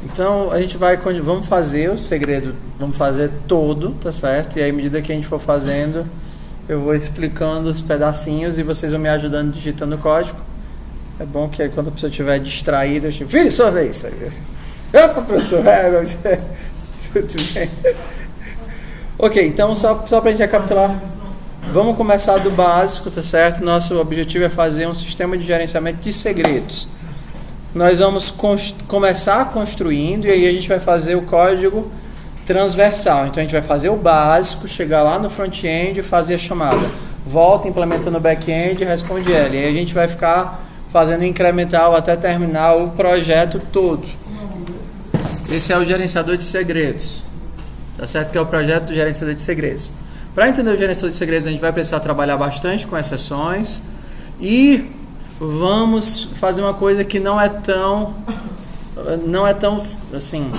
Então a gente vamos fazer o segredo, vamos fazer todo, tá certo? E aí à medida que a gente for fazendo, eu vou explicando os pedacinhos e vocês vão me ajudando digitando o código. É bom que aí, quando a pessoa estiver distraída, eu digo, filho, sua vez. Opa, professor, tudo bem. Ok, então só pra gente recapitular, vamos começar do básico, tá certo? Nosso objetivo é fazer um sistema de gerenciamento de segredos. Nós vamos começar construindo e aí a gente vai fazer o código transversal. Então a gente vai fazer o básico, chegar lá no front-end e fazer a chamada. Volta, implementa no back-end e responde ela. E aí a gente vai ficar fazendo incremental até terminar o projeto todo. Esse é o gerenciador de segredos. Tá certo? Que é o projeto do gerenciador de segredos. Para entender o gerenciador de segredos, a gente vai precisar trabalhar bastante com exceções e vamos fazer uma coisa que não é tão assim.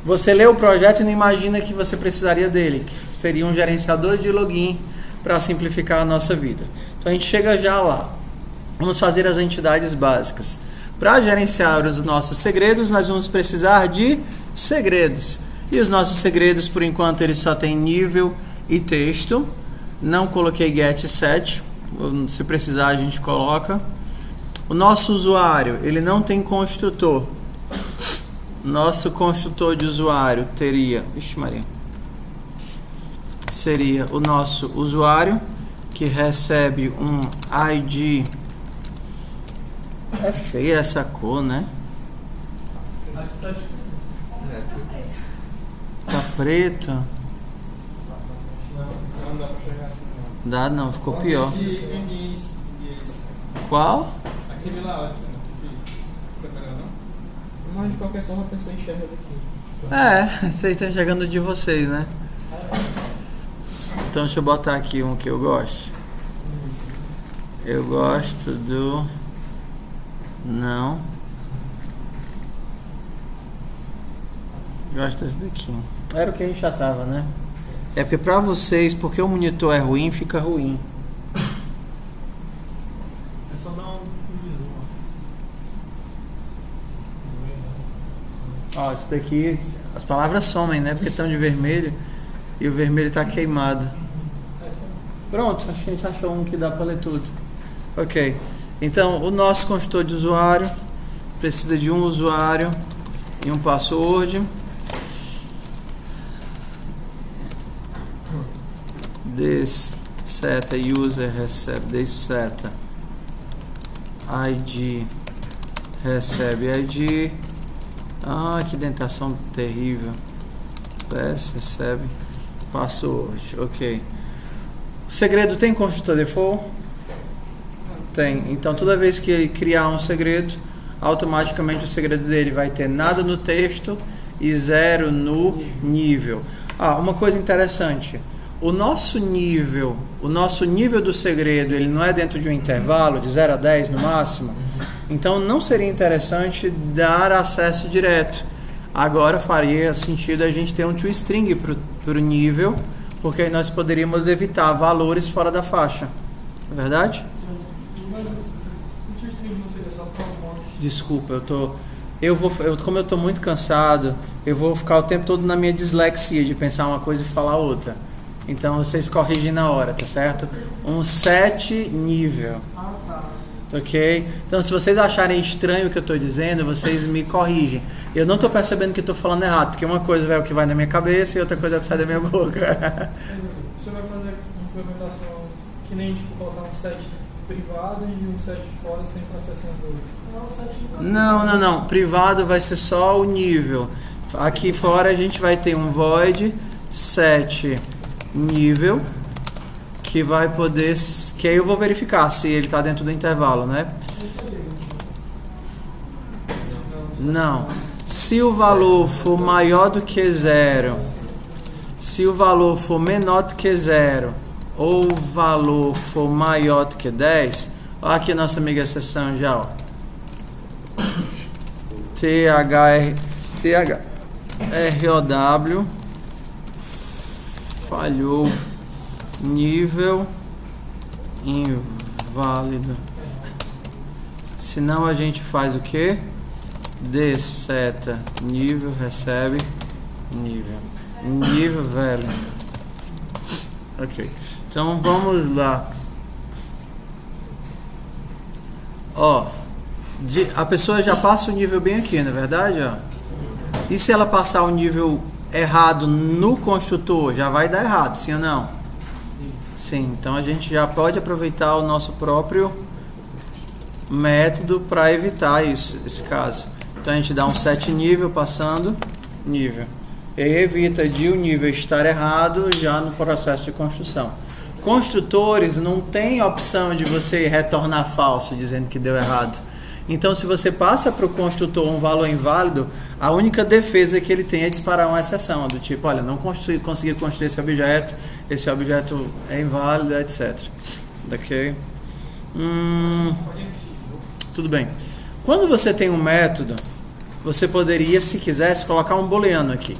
Você lê o projeto e não imagina que você precisaria dele, que seria um gerenciador de login para simplificar a nossa vida. Então a gente chega já lá. Vamos fazer as entidades básicas. Para gerenciar os nossos segredos, nós vamos precisar de segredos. E os nossos segredos, por enquanto, eles só têm nível e texto. Não coloquei get set. Se precisar, a gente coloca. O nosso usuário, ele não tem construtor. Nosso construtor de usuário teria... Ixi, Maria. Seria o nosso usuário, que recebe um ID. É feia essa cor, né? Tá preto? Dá não, ficou pior. Qual? Aquele lá, mas de qualquer forma a pessoa enxerga daqui. Vocês estão enxergando de vocês, né? Então deixa eu botar aqui um que eu gosto. Eu gosto do... Não. Gosto desse daqui. Era o que a gente já tava, né? É porque pra vocês, porque o monitor é ruim, fica ruim. É só dar um zoom. Ó, isso daqui, as palavras somem, né? Porque estão de vermelho e o vermelho tá queimado. Pronto, acho que a gente achou um que dá pra ler tudo. Ok. Então, o nosso construtor de usuário precisa de um usuário e um password. This seta user recebe this seta ID recebe ID. Ah, que dentação terrível. PS recebe password. Ok. O segredo tem construtor default? Tem. Então toda vez que ele criar um segredo, automaticamente o segredo dele vai ter nada no texto e 0 no nível. Uma coisa interessante. O nosso nível do segredo, ele não é dentro de um intervalo de 0 a 10 no máximo. Então não seria interessante dar acesso direto. Agora faria sentido a gente ter um toString para o nível, porque aí nós poderíamos evitar valores fora da faixa. É verdade? Desculpa, como eu estou muito cansado, eu vou ficar o tempo todo na minha dislexia de pensar uma coisa e falar outra. Então vocês corrigem na hora, tá certo? Um set nível. Ok? Então se vocês acharem estranho o que eu estou dizendo, vocês me corrigem. Eu não estou percebendo que estou falando errado, porque uma coisa é o que vai na minha cabeça e outra coisa é o que sai da minha boca. Você vai fazer uma implementação que nem tipo colocar um set privado e um set fora sempre acessando outro. Não. Privado vai ser só o nível. Aqui fora a gente vai ter um void set nível que vai poder, que aí eu vou verificar se ele está dentro do intervalo, né? Não. Se o valor for maior do que 0, se o valor for menor do que 0 ou o valor for maior do que 10, olha aqui a nossa amiga exceção já, ó. THROW falhou, nível inválido. Senão a gente faz o quê? D seta nível recebe nível velho. Ok. Então vamos lá. Ó, a pessoa já passa o nível bem aqui, não é verdade? Ó. E se ela passar o nível errado no construtor, já vai dar errado, sim ou não? Sim. Então a gente já pode aproveitar o nosso próprio método para evitar esse caso. Então a gente dá um set nível passando nível. E aí evita de o nível estar errado já no processo de construção. Construtores não tem opção de você retornar falso dizendo que deu errado. Então se você passa para o construtor um valor inválido, a única defesa que ele tem é disparar uma exceção, do tipo, olha, não consegui construir esse objeto é inválido, etc. Ok? Tudo bem. Quando você tem um método, você poderia, se quisesse, colocar um booleano aqui.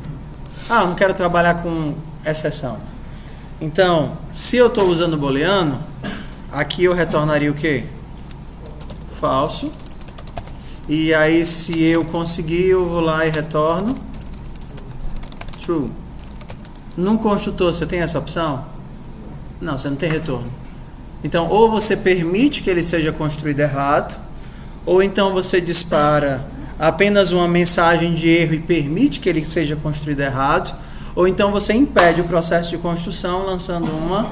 Ah, eu não quero trabalhar com exceção. Então, se eu estou usando booleano, aqui eu retornaria o quê? Falso. E aí, se eu conseguir, eu vou lá e retorno true. Num construtor, você tem essa opção? Não, você não tem retorno. Então, ou você permite que ele seja construído errado, ou então você dispara apenas uma mensagem de erro e permite que ele seja construído errado, ou então você impede o processo de construção lançando uma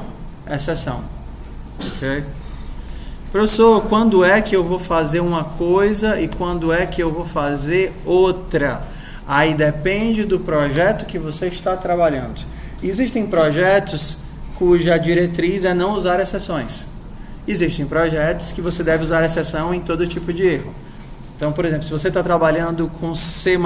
exceção. Ok? Professor, quando é que eu vou fazer uma coisa e quando é que eu vou fazer outra? Aí depende do projeto que você está trabalhando. Existem projetos cuja diretriz é não usar exceções. Existem projetos que você deve usar exceção em todo tipo de erro. Então, por exemplo, se você está trabalhando com C++,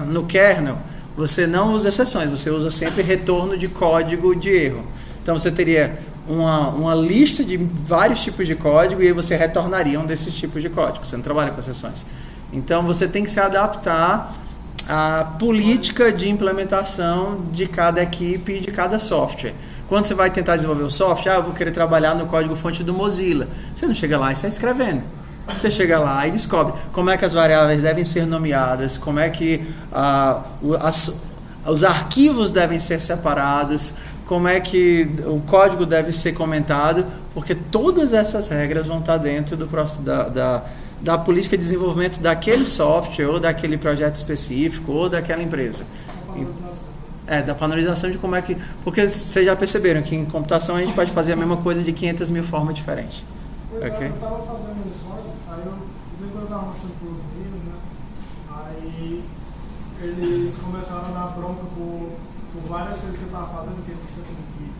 no kernel, você não usa exceções, você usa sempre retorno de código de erro. Então, você teria uma lista de vários tipos de código e aí você retornaria um desses tipos de código. Você não trabalha com exceções. Então, você tem que se adaptar à política de implementação de cada equipe e de cada software. Quando você vai tentar desenvolver o software, eu vou querer trabalhar no código-fonte do Mozilla. Você não chega lá e sai escrevendo. Você chega lá e descobre como é que as variáveis devem ser nomeadas, como é que os arquivos devem ser separados, como é que o código deve ser comentado, porque todas essas regras vão estar dentro do da política de desenvolvimento daquele software, ou daquele projeto específico, ou daquela empresa. Da padronização de como é que... Porque vocês já perceberam que em computação a gente pode fazer a mesma coisa de 500 mil formas diferentes. Eu estava fazendo um slide, aí depois eu estava mostrando para os meninos, né? Aí eles começaram a dar bronca por várias coisas que eu estava fazendo, que eles disseram que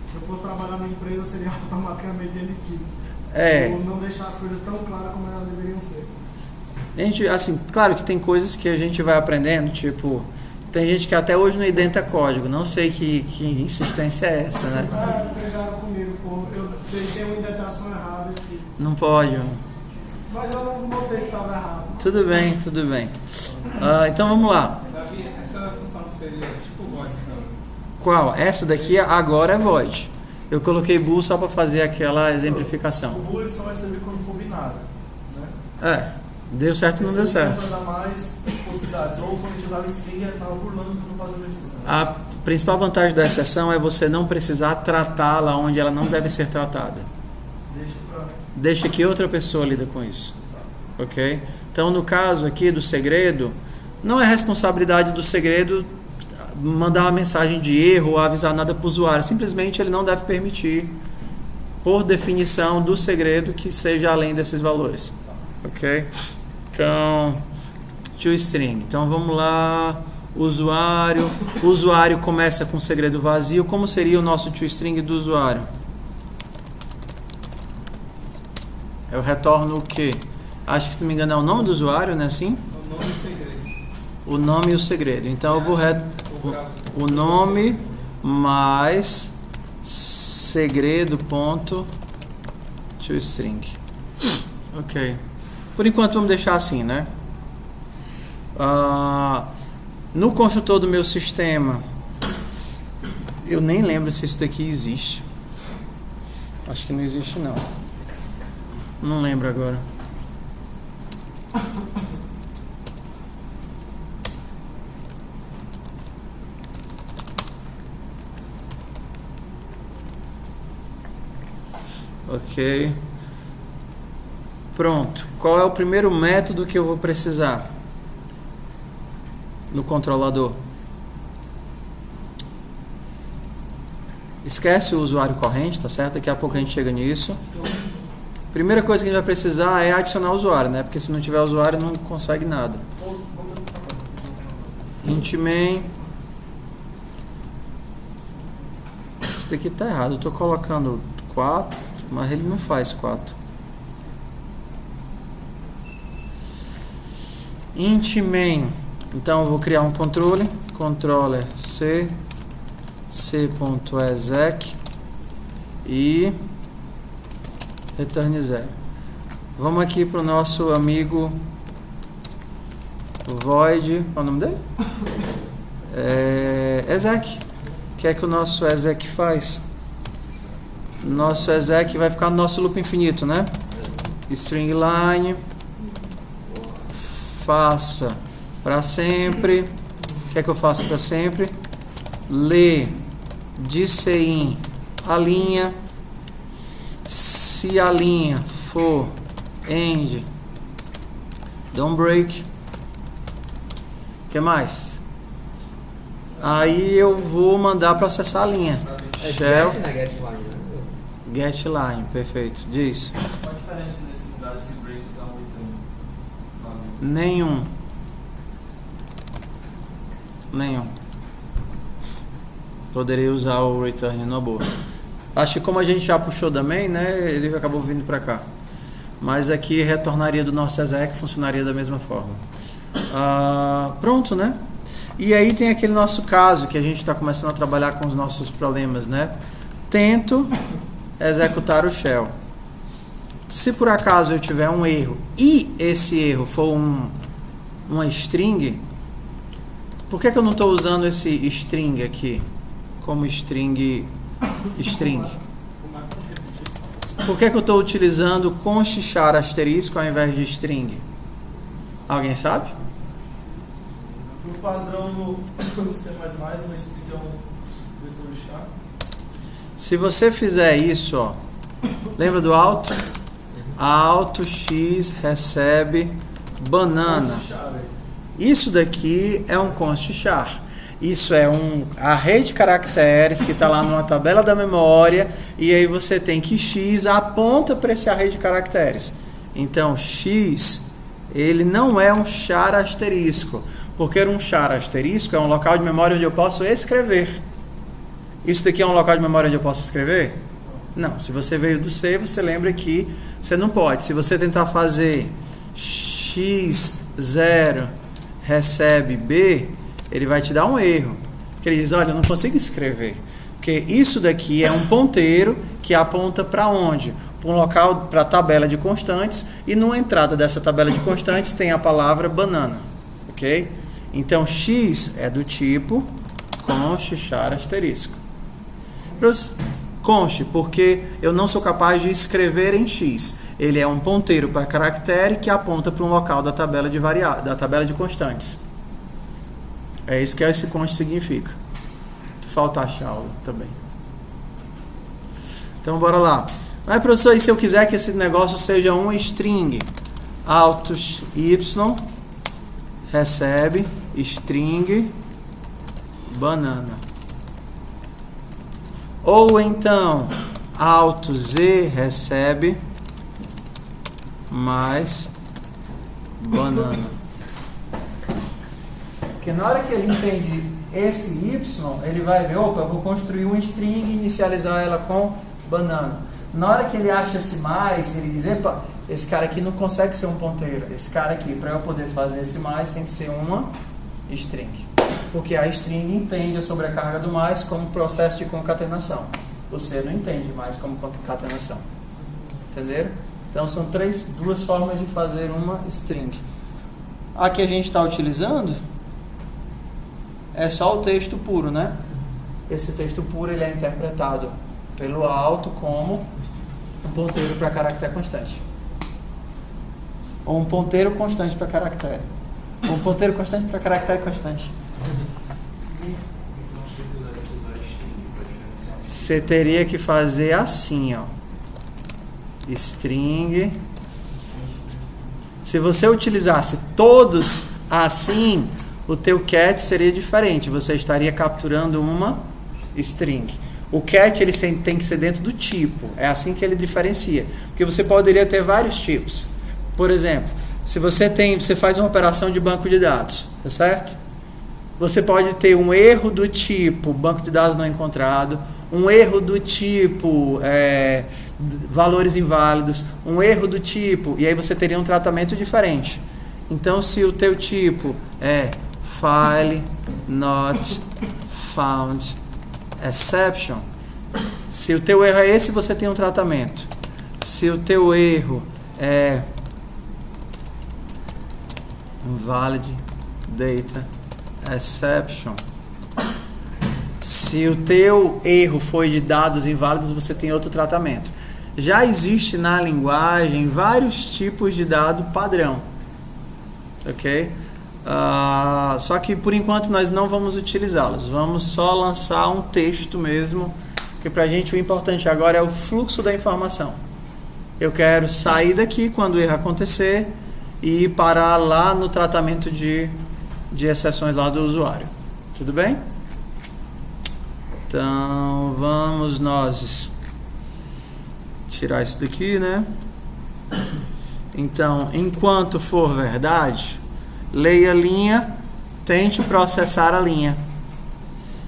se eu fosse trabalhar na empresa, seria automaticamente delictivo. Ou não deixar as coisas tão claras como elas deveriam ser. A gente, assim, claro que tem coisas que a gente vai aprendendo, tipo... Tem gente que até hoje não identa código, não sei que insistência é essa, né? Pegaram comigo, pô, eu deixei uma indentação errada aqui. Não pode, Mas eu não notei que estava errado. Tudo bem. Então vamos lá. Davi, essa função seria tipo void, então? Qual? Essa daqui agora é void. Eu coloquei bool só para fazer aquela exemplificação. O bool só vai servir quando for binário, né? Deu certo ou não deu certo? Vai dar mais possibilidades. Ou quando a gente usava string, estava burlando para não fazer uma exceção. A principal vantagem da exceção é você não precisar tratá-la onde ela não deve ser tratada. Deixa que outra pessoa lida com isso. Ok? Então, no caso aqui do segredo, não é responsabilidade do segredo mandar uma mensagem de erro ou avisar nada para o usuário. Simplesmente ele não deve permitir, por definição do segredo, que seja além desses valores. Ok? Então, toString. Então, vamos lá. Usuário. O usuário começa com segredo vazio. Como seria o nosso toString do usuário? Eu retorno o quê? Acho que, se não me engano, é o nome do usuário, não é assim? O nome e o segredo. O nome e o segredo. Então, eu vou o nome mais segredo.toString. Ok. Por enquanto, vamos deixar assim, né? No construtor do meu sistema, eu nem lembro se isso daqui existe. Acho que não existe, não. Não lembro agora. Ok. Pronto. Qual é o primeiro método que eu vou precisar no controlador? Esquece o usuário corrente, tá certo? Daqui a pouco a gente chega nisso. Primeira coisa que a gente vai precisar é adicionar o usuário, né? Porque se não tiver usuário não consegue nada. Int main. Isso daqui tá errado. Eu tô colocando 4, mas ele não faz 4. Int main. Então eu vou criar um controle. Controller c.exec e return 0. Vamos aqui para o nosso amigo void. Qual é o nome dele? Exec. O que é que o nosso exec faz? Nosso exec vai ficar no nosso loop infinito, né? String line. Faça para sempre. O que é que eu faço para sempre? Lê de cin a linha. Se a linha for end, don't break. O que mais? Aí eu vou mandar processar a linha. Shell get line, perfeito. Diz. Qual a diferença desse break usar o return? Nenhum. Poderia usar o return na boa. Acho que como a gente já puxou da main, né, ele acabou vindo para cá. Mas aqui retornaria do nosso exec, funcionaria da mesma forma. Pronto, né? E aí tem aquele nosso caso que a gente está começando a trabalhar com os nossos problemas, né? Tento executar o shell. Se por acaso eu tiver um erro e esse erro for uma string, por que eu não estou usando esse string aqui como string? Por que eu estou utilizando const char asterisco ao invés de string? Alguém sabe? No padrão no C++, uma string é um vetor char. Se você fizer isso, ó, lembra do auto? Auto x recebe banana. Isso daqui é um const char. Isso é um array de caracteres que está lá numa tabela da memória, e aí você tem que x aponta para esse array de caracteres. Então x, ele não é um char asterisco, porque um char asterisco é um local de memória onde eu posso escrever. Isso daqui é um local de memória onde eu posso escrever? Não. Se você veio do C, você lembra que você não pode. Se você tentar fazer x0 recebe b, ele vai te dar um erro. Porque ele diz, olha, eu não consigo escrever. Porque isso daqui é um ponteiro que aponta para onde? Para um local, para a tabela de constantes, e numa entrada dessa tabela de constantes tem a palavra banana. Ok? Então, x é do tipo const char asterisco. Const, porque eu não sou capaz de escrever em x. Ele é um ponteiro para caractere que aponta para um local da tabela de da tabela de constantes. É isso que esse const significa. Falta achar aula também. Então bora lá. Mas professor, e se eu quiser que esse negócio seja um string? Auto y recebe string banana. Ou então auto z recebe mais banana. Porque na hora que ele entende esse y, ele vai ver, opa, eu vou construir um string e inicializar ela com banana. Na hora que ele acha esse mais, ele diz, epa, esse cara aqui não consegue ser um ponteiro. Esse cara aqui, para eu poder fazer esse mais, tem que ser uma string. Porque a string entende a sobrecarga do mais como processo de concatenação. Você não entende mais como concatenação. Entenderam? Então são duas formas de fazer uma string. A que a gente está utilizando é só o texto puro, né? Esse texto puro ele é interpretado pelo auto como um ponteiro para caractere constante. ou um ponteiro constante para caractere. Um ponteiro constante para caractere constante. Você teria que fazer assim, ó. String. Se você utilizasse todos assim, o teu cat seria diferente. Você estaria capturando uma string. O cat ele tem que ser dentro do tipo. É assim que ele diferencia. Porque você poderia ter vários tipos. Por exemplo, se você faz uma operação de banco de dados, tá certo? Você pode ter um erro do tipo banco de dados não encontrado, um erro do tipo valores inválidos, um erro do tipo, e aí você teria um tratamento diferente. Então, se o teu tipo é file not found exception, se o teu erro é esse, você tem um tratamento. Se o teu erro é invalid data exception, se o teu erro foi de dados inválidos, você tem outro tratamento. Já existe na linguagem vários tipos de dado padrão, ok? Só que por enquanto nós não vamos utilizá-los. Vamos só lançar um texto mesmo, porque pra gente o importante agora é o fluxo da informação. Eu quero sair daqui quando o erro acontecer e parar lá no tratamento de exceções lá do usuário. Tudo bem? Então vamos nós tirar isso daqui, né? Então, enquanto for verdade, leia a linha, tente processar a linha.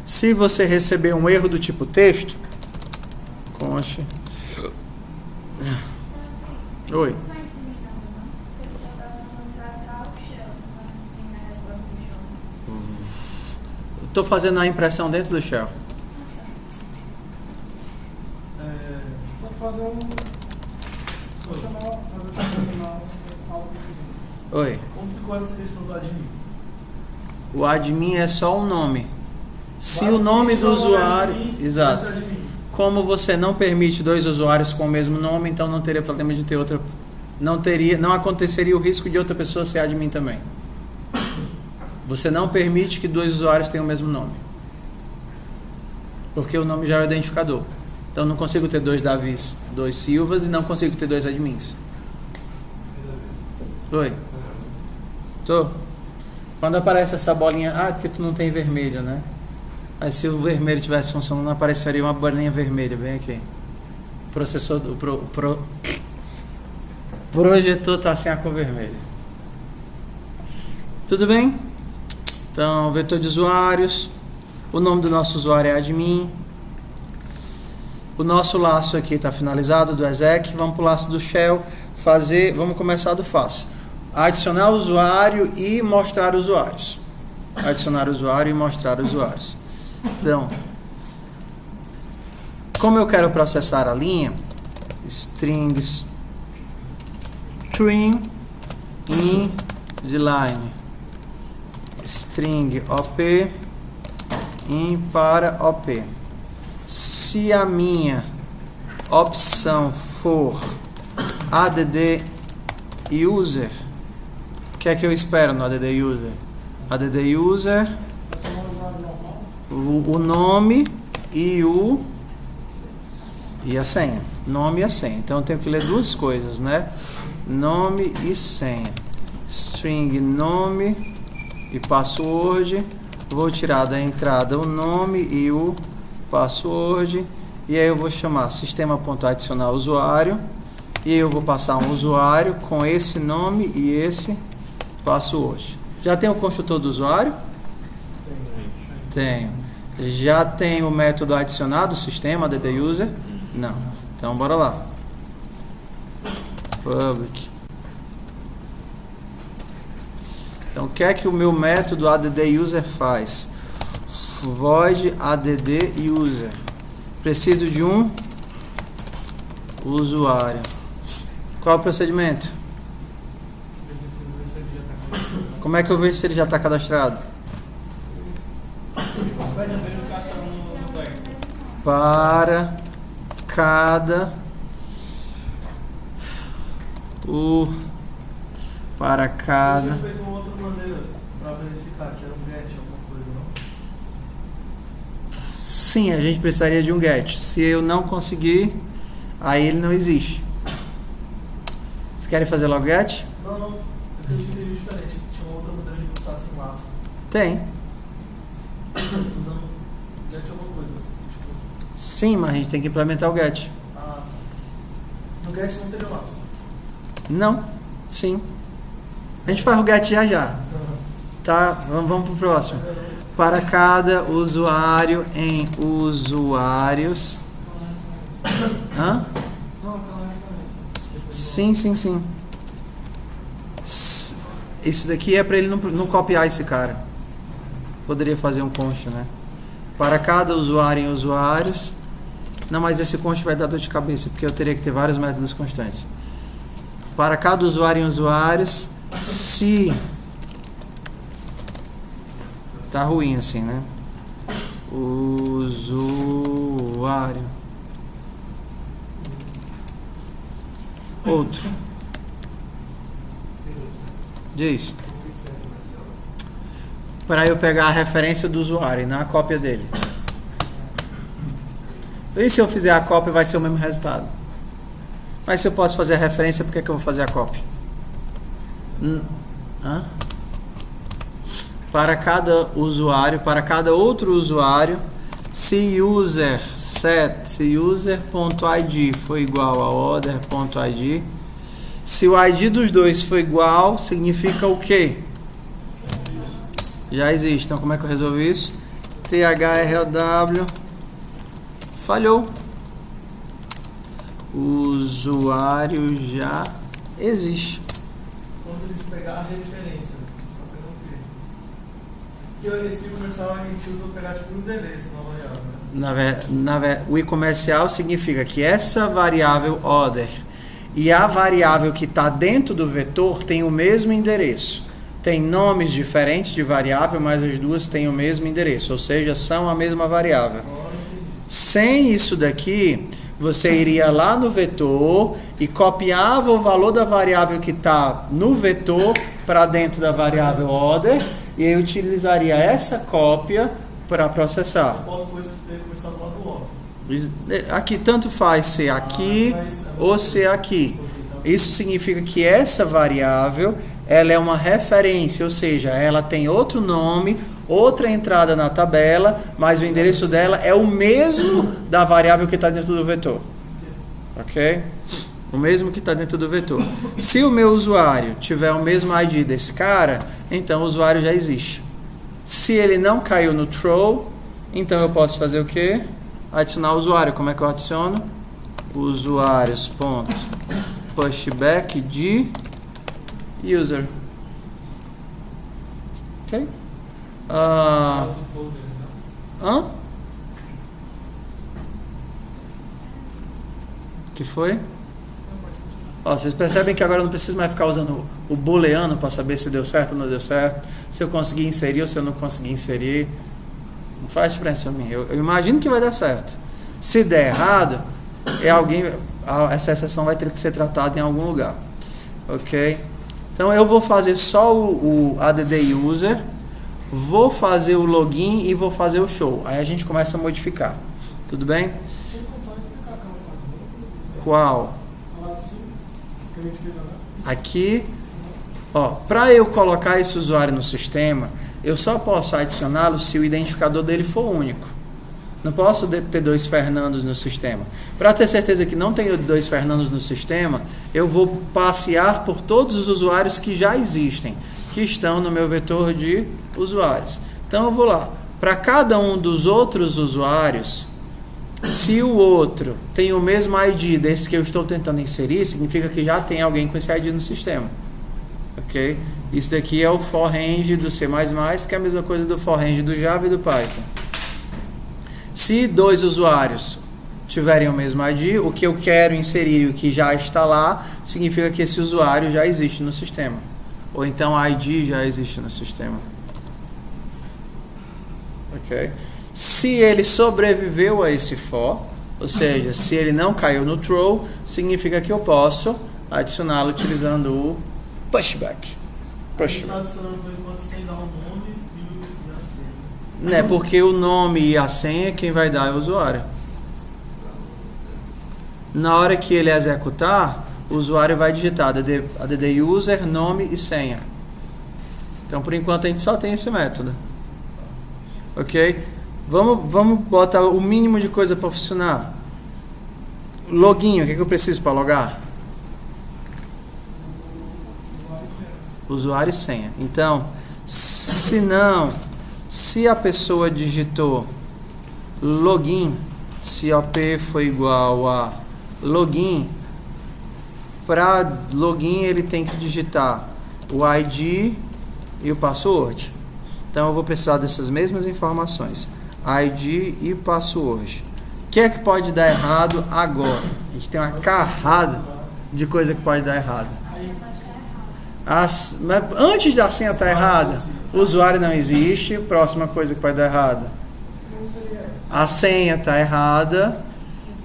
Se você receber um erro do tipo texto, conste. Oi. Estou fazendo a impressão dentro do shell. Pode fazer um... Oi. Como ficou essa questão do admin? O admin é só um nome. Se o nome do usuário... Exato. Como você não permite dois usuários com o mesmo nome, então não teria problema de ter outra... Não aconteceria o risco de outra pessoa ser admin também. Você não permite que dois usuários tenham o mesmo nome. Porque o nome já é o identificador. Então não consigo ter dois Davis, dois Silvas e não consigo ter dois admins. Oi. Tô. Quando aparece essa bolinha... porque tu não tem vermelho, né? Mas se o vermelho tivesse funcionando, apareceria uma bolinha vermelha bem aqui. O processor... projetor tá sem a cor vermelha. Tudo bem? Então, vetor de usuários. O nome do nosso usuário é admin. O nosso laço aqui está finalizado do exec. Vamos para o laço do shell. Vamos começar do fácil. Adicionar usuário e mostrar usuários. Adicionar usuário e mostrar usuários. Então, como eu quero processar a linha, strings string in de line, string op in para op. Se a minha opção for add user, o que é que eu espero no add user? Add user, o nome e a senha. Nome e a senha. Então eu tenho que ler duas coisas, né? Nome e senha. String nome e password. Vou tirar da entrada o nome e o password. E aí eu vou chamar sistema.adicionar usuário. E eu vou passar um usuário com esse nome e esse password. Já tem o construtor do usuário? Tenho. Já tem o método adicionado, sistema, add_user? Não. Então, bora lá. Public. Então, o que é que o meu método add_user faz? Void add_user. Preciso de um usuário. Qual é o procedimento? Como é que eu vejo se ele já está cadastrado? Para cada para cada... Você tinha feito uma outra maneira para verificar que era um get, alguma coisa, não? Sim, a gente precisaria de um get. Se eu não conseguir, aí ele não existe. Vocês querem fazer logo get? Não. Eu entendi diferente. Tinha uma outra maneira de buscar sem laço. Tem. Usando get alguma coisa. Tipo, Sim, mas a gente tem que implementar o get. no get não teria laço. Não. Sim. A gente faz o get já. Tá? Vamos pro próximo. Para cada usuário em usuários. Hã? Não, aquela referência. Sim. Isso daqui é para ele não copiar esse cara. Poderia fazer um const, né? Para cada usuário em usuários. Não, mas esse const vai dar dor de cabeça, porque eu teria que ter vários métodos constantes. Para cada usuário em usuários, se... Tá ruim assim, né? Usuário. Outro. Diz. Para eu pegar a referência do usuário e não a cópia dele. E se eu fizer a cópia, vai ser o mesmo resultado. Mas se eu posso fazer a referência, por que eu vou fazer a cópia? Para cada usuário, para cada outro usuário, se user.id for igual a order.id, se o ID dos dois for igual, significa o quê? Já existe. Então, como é que eu resolvo isso? THRW falhou. O usuário já existe. Quando eles pegar a referência, só pegar o quê? Porque esse comercial a gente usa para pegar tipo um endereço na variável, né? O comercial significa que essa variável order e a variável que está dentro do vetor tem o mesmo endereço. Tem nomes diferentes de variável, mas as duas têm o mesmo endereço, ou seja, são a mesma variável. Sem isso daqui, você iria lá no vetor e copiava o valor da variável que está no vetor para dentro da variável order e aí utilizaria essa cópia para processar. Eu posso começar do lado do order. Aqui tanto faz ser aqui ou ser aqui. Isso significa que essa variável ela é uma referência, ou seja, ela tem outro nome, outra entrada na tabela, mas o endereço dela é o mesmo da variável que está dentro do vetor. Ok? O mesmo que está dentro do vetor. Se o meu usuário tiver o mesmo ID desse cara, então o usuário já existe. Se ele não caiu no throw, então eu posso fazer o quê? Adicionar o usuário. Como é que eu adiciono? Usuários.pushback de user. Ok? Que foi? Ó, vocês percebem que agora eu não preciso mais ficar usando o booleano para saber se deu certo ou não deu certo, se eu consegui inserir ou se eu não consegui inserir. Não faz diferença para mim. Eu imagino que vai dar certo. Se der errado, essa exceção vai ter que ser tratada em algum lugar. Ok? Então eu vou fazer só o add user, vou fazer o login e vou fazer o show. Aí a gente começa a modificar. Tudo bem? Qual? Aqui, ó, para eu colocar esse usuário no sistema, eu só posso adicioná-lo se o identificador dele for único. Não posso ter dois Fernandos no sistema. Para ter certeza que não tenho dois Fernandos no sistema, eu vou passear por todos os usuários que já existem, que estão no meu vetor de usuários. Então eu vou lá. Para cada um dos outros usuários, se o outro tem o mesmo ID desse que eu estou tentando inserir, significa que já tem alguém com esse ID no sistema. Ok? Isso daqui é o for range do C++, que é a mesma coisa do for range do Java e do Python. Se dois usuários tiverem o mesmo ID, o que eu quero inserir e o que já está lá, significa que esse usuário já existe no sistema. Ou então a ID já existe no sistema. Ok? Se ele sobreviveu a esse for, ou seja, se ele não caiu no throw, significa que eu posso adicioná-lo utilizando o pushback. A gente está adicionando por enquanto sem dar o nome e a senha. Né, porque o nome e a senha quem vai dar é o usuário. Na hora que ele executar, o usuário vai digitar add user, nome e senha. Então, por enquanto, a gente só tem esse método. Ok? Vamos botar o mínimo de coisa para funcionar. Login, o que eu preciso para logar? Usuário e senha. Então, se a pessoa digitou login, se OP foi igual a login, para login ele tem que digitar o ID e o password. Então eu vou precisar dessas mesmas informações, ID e password. O que é que pode dar errado agora? A gente tem uma carrada de coisa que pode dar errado. Mas antes da senha estar errada, o usuário não existe. Próxima coisa que pode dar errado, a senha está errada.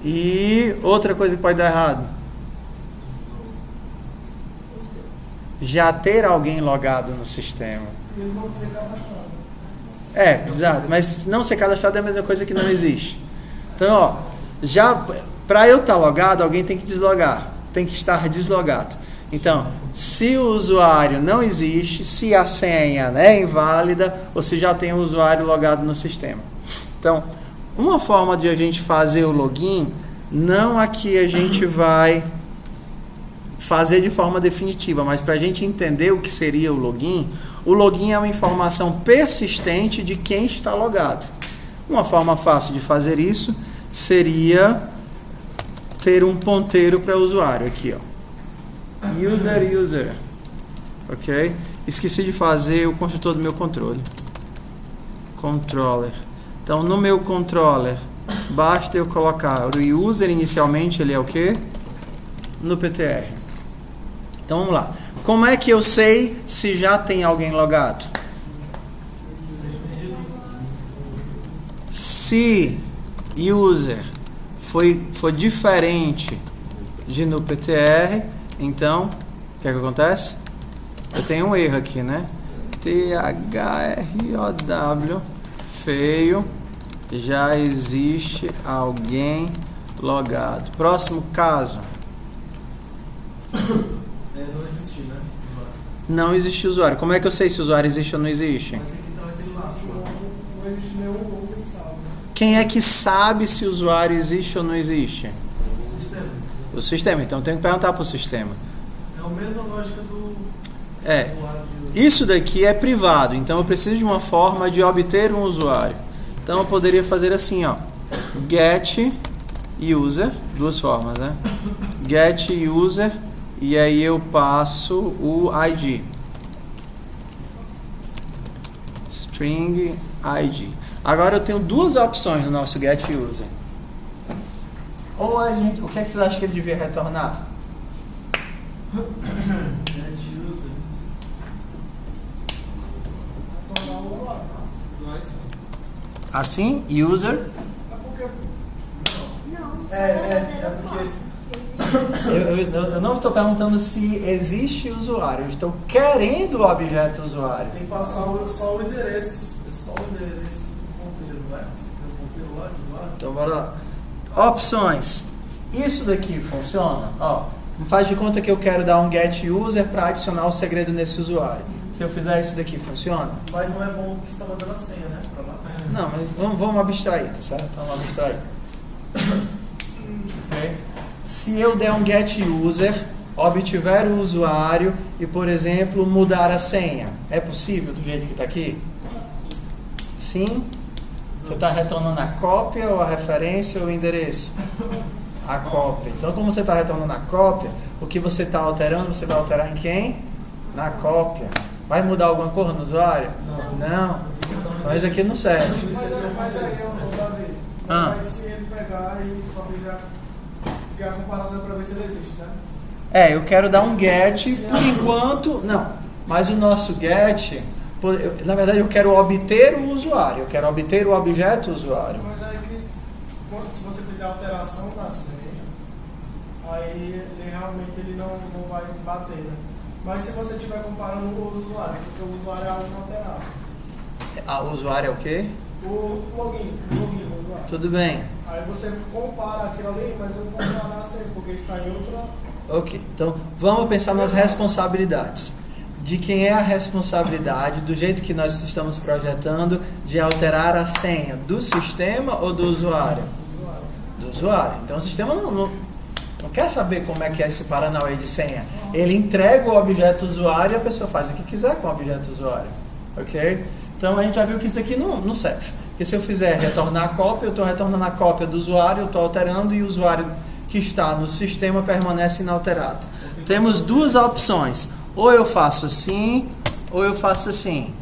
E outra coisa que pode dar errado, já ter alguém logado no sistema. Exato, mas não ser cadastrado é a mesma coisa que não existe. Então, ó, já para eu estar logado, alguém tem que deslogar, tem que estar deslogado. Então, se o usuário não existe, se a senha é inválida, ou se já tem o usuário logado no sistema. Então, uma forma de a gente fazer o login, não aqui a gente vai fazer de forma definitiva, mas para a gente entender o que seria o login é uma informação persistente de quem está logado. Uma forma fácil de fazer isso seria ter um ponteiro para o usuário aqui, ó. User, ok? Esqueci de fazer o construtor do meu controle. Controller. Então, no meu controller, basta eu colocar o user inicialmente, ele é o quê? No PTR. Então, vamos lá. Como é que eu sei se já tem alguém logado? Se user foi diferente de no PTR, então, o que é que acontece? Eu tenho um erro aqui, né? THROW, feio, já existe alguém logado. Próximo caso. Não existe, né? Não existe usuário. Como é que eu sei se o usuário existe ou não existe? Quem é que sabe se o usuário existe ou não existe? O sistema. Então, eu tenho que perguntar para o sistema. É a mesma lógica do... Isso daqui é privado. Então, eu preciso de uma forma de obter um usuário. Então, eu poderia fazer assim, ó. Get user. Duas formas, né? Get user. E aí eu passo o ID. String ID. Agora, eu tenho duas opções no nosso get user. Ou a gente, o que é que vocês acham que ele devia retornar? Assim, user. Eu não estou perguntando se existe usuário, eu estou querendo o objeto usuário. Tem que passar só o endereço. Só o endereço do ponteiro, não é? Você tem o ponteiro lá de usuário. Então, bora lá. Opções. Isso daqui funciona? Ó, faz de conta que eu quero dar um get user para adicionar o segredo nesse usuário. Se eu fizer isso daqui, funciona? Mas não é bom que você está mandando a senha, né? Pra lá. Não, mas vamos abstrair, tá certo? Vamos abstrair. Okay. Se eu der um get user, obtiver o usuário e, por exemplo, mudar a senha, é possível do jeito que está aqui? Sim? Você está retornando a cópia ou a referência ou o endereço? A cópia. Então, como você está retornando a cópia, o que você está alterando, você vai alterar em quem? Na cópia. Vai mudar alguma coisa no usuário? Não. Então, isso aqui não serve. Mas aí eu vou dar ver. Mas se ele pegar e só fizer a comparação para ver se ele existe, né? Eu quero dar um get, por enquanto, não. Mas o nosso get, na verdade, eu quero obter o usuário. Eu quero obter o objeto usuário. Mas aí que, se você fizer a alteração da senha, aí ele realmente não vai bater, né? Mas se você estiver comparando o usuário, porque o usuário é algo alterado. O usuário é o quê? O login do usuário. Tudo bem. Aí você compara aquilo ali, mas eu vou comparar assim, porque está em outra... Ok, então vamos pensar nas responsabilidades. De quem é a responsabilidade, do jeito que nós estamos projetando, de alterar a senha? Do sistema ou do usuário? Do usuário. Então o sistema não quer saber como é que é esse paranauê de senha. Ele entrega o objeto usuário e a pessoa faz o que quiser com o objeto usuário. Ok? Então a gente já viu que isso aqui não serve. Porque se eu fizer retornar a cópia, eu estou retornando a cópia do usuário, eu estou alterando e o usuário que está no sistema permanece inalterado. Temos duas opções. Ou eu faço assim, ou eu faço assim.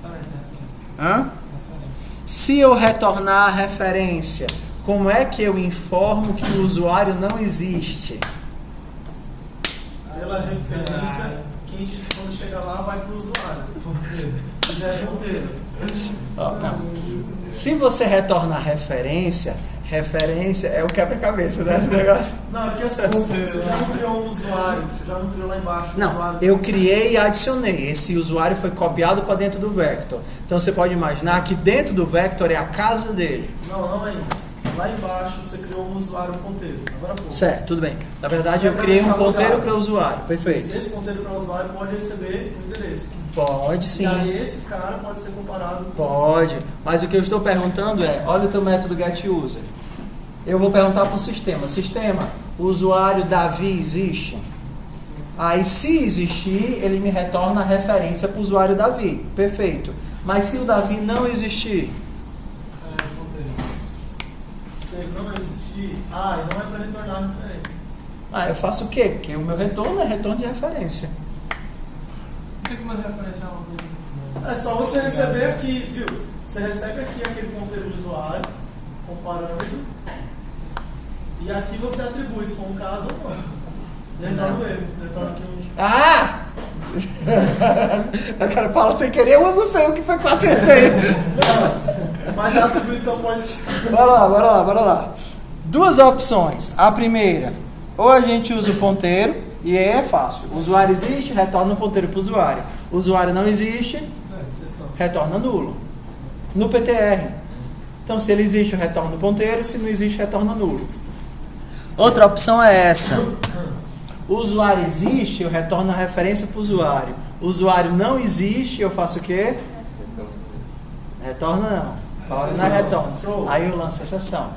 Se eu retornar a referência, como é que eu informo que o usuário não existe? Pela referência, quando chega lá vai para o usuário. Já é ponteiro. Se você retornar referência é o quebra-cabeça, né? Esse negócio. Não, porque assim, você já não criou um usuário, já não criou lá embaixo. Não, eu criei e adicionei. Esse usuário foi copiado para dentro do vector. Então você pode imaginar que dentro do vector é a casa dele. Não ainda. Lá embaixo você criou um usuário ponteiro. Agora pouco. Certo, tudo bem. Na verdade eu criei um ponteiro para o usuário. Perfeito. Esse ponteiro para o usuário pode receber o endereço. Pode sim. E aí esse cara pode ser comparado com... Pode. Mas o que eu estou perguntando é, olha o teu método getUser. Eu vou perguntar para o sistema. Sistema, o usuário Davi existe? Aí se existir, ele me retorna a referência para o usuário Davi. Perfeito. Mas se o Davi não existir? Se ele não existir, então é para retornar a referência. Eu faço o quê? Porque o meu retorno é retorno de referência. O que uma referência é uma coisa? É só você receber aqui, viu? Você recebe aqui aquele ponteiro de usuário, com parâmetro, e aqui você atribui se for um caso ou não. Retorna o erro. Retorna aqui O cara fala sem querer, eu não sei o que foi que eu acertei. Mas a atribuição pode... Bora lá. Duas opções. A primeira, ou a gente usa o ponteiro, e aí é fácil. O usuário existe, retorna o ponteiro para o usuário. O usuário não existe, retorna nulo. No PTR. Então, se ele existe, eu retorno o ponteiro. Se não existe, retorna nulo. Outra opção é essa. O usuário existe, eu retorno a referência para o usuário. O usuário não existe, eu faço o quê? Retorna não. Fala, não é retorno. Aí eu lanço a exceção.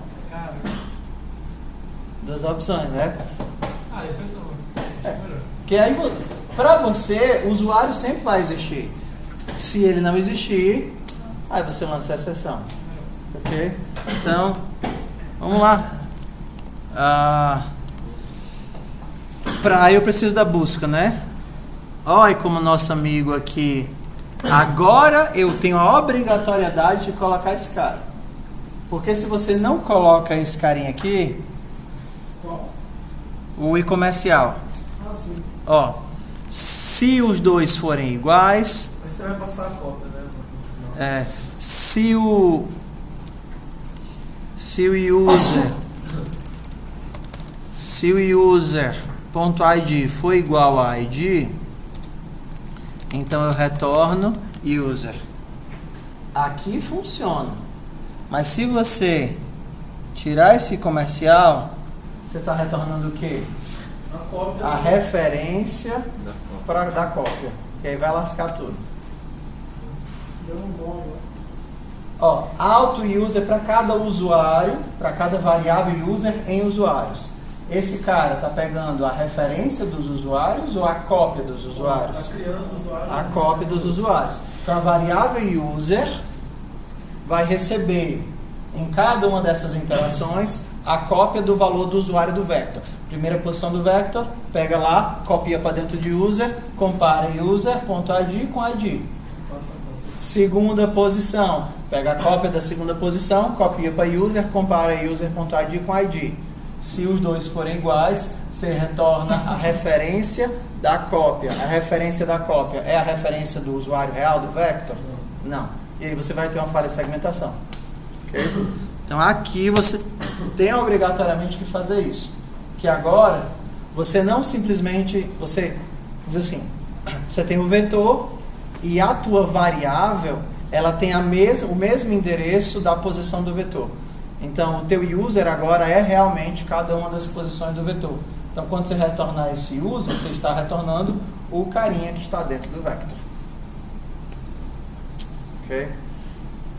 Duas opções, né? Exceção. Que aí, para você, o usuário sempre vai existir. Se ele não existir, aí você lança a exceção. Ok? Então, vamos lá. Eu preciso da busca, né? Olha como nosso amigo aqui. Agora eu tenho a obrigatoriedade de colocar esse cara. Porque se você não coloca esse carinha aqui, o e-comercial. Sim. Se os dois forem iguais, Você vai passar a cópia, né? se o user.id for igual a id, então eu retorno user. Aqui funciona. Mas se você tirar esse comercial, você está retornando o quê? A referência da cópia. E aí vai lascar tudo. Deu um bom, né? Auto user para cada usuário, para cada variável user em usuários. Esse cara está pegando a referência dos usuários ou a cópia dos usuários? Está criando usuários. A cópia dos usuários. Então a variável user vai receber em cada uma dessas interações a cópia do valor do usuário do vector. Primeira posição do vector, pega lá, copia para dentro de user, compara user.id com id. Segunda posição, pega a cópia da segunda posição, copia para user, compara user.id com id. Se os dois forem iguais, você retorna a referência da cópia. A referência da cópia é a referência do usuário real do vector? Não. E aí você vai ter uma falha de segmentação. Ok? Então aqui você tem obrigatoriamente que fazer isso. Que agora você não simplesmente, você diz assim, Você tem o vetor e a tua variável, ela tem o mesmo endereço da posição do vetor. Então, o teu user agora é realmente cada uma das posições do vetor. Então, quando você retornar esse user, você está retornando o carinha que está dentro do vector. Ok?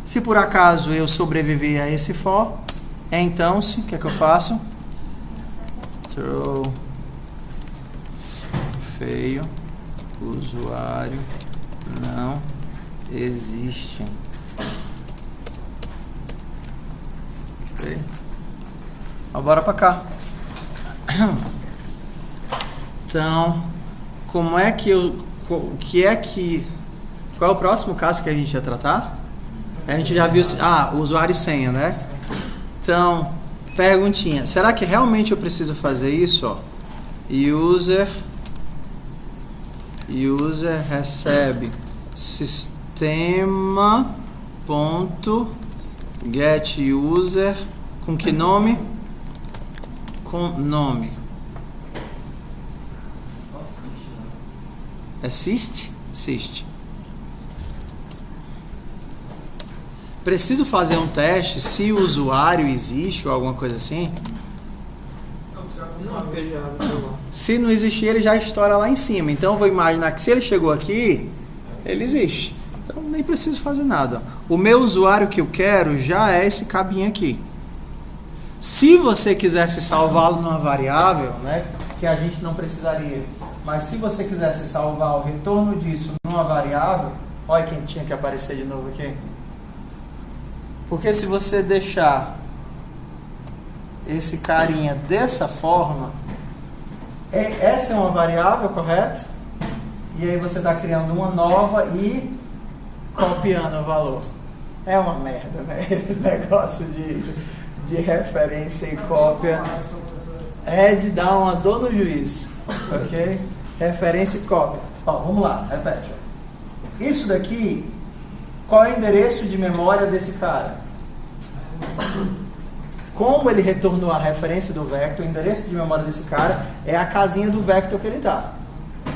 Se por acaso eu sobreviver a esse for, então, o que é que eu faço? Throw feio, usuário não existe. Ok? Bora pra cá. Então, como é que eu... Qual é o próximo caso que a gente ia tratar? A gente já viu... usuário e senha, né? Então, perguntinha. Será que realmente eu preciso fazer isso? Ó? User recebe sistema.getUser com que nome? Com nome. Só assiste, né? É syst? Syst. Preciso fazer um teste se o usuário existe ou alguma coisa assim? Não, Se não existir, ele já estoura lá em cima. Então eu vou imaginar que se ele chegou aqui, ele existe. Então nem preciso fazer nada. O meu usuário que eu quero já é esse cabinho aqui. Se você quisesse salvá-lo numa variável, né, que a gente não precisaria, mas se você quisesse salvar o retorno disso numa variável, olha quem tinha que aparecer de novo aqui. Porque se você deixar esse carinha dessa forma, essa é uma variável, correto? E aí você está criando uma nova e copiando o valor. É uma merda, né? Esse negócio de referência e cópia é de dar uma dor no juízo, ok? Referência e cópia. Ó, vamos lá, repete. Ó. Isso daqui, qual é o endereço de memória desse cara? Como ele retornou a referência do vector, o endereço de memória desse cara é a casinha do vector que ele está.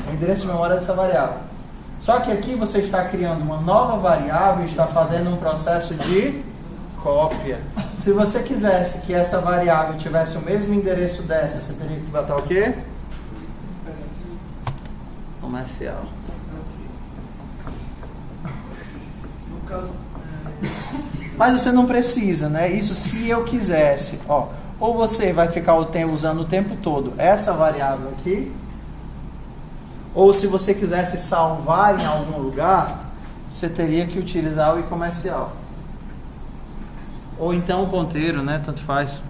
O endereço de memória dessa variável. Só que aqui você está criando uma nova variável e está fazendo um processo de cópia. Se você quisesse que essa variável tivesse o mesmo endereço dessa, você teria que botar o quê? Comercial. No caso, Mas você não precisa, né? Isso se eu quisesse. Ó, ou você vai ficar usando o tempo todo essa variável aqui, ou se você quisesse salvar em algum lugar, você teria que utilizar o iComercial. Ou então o ponteiro, né? Tanto faz.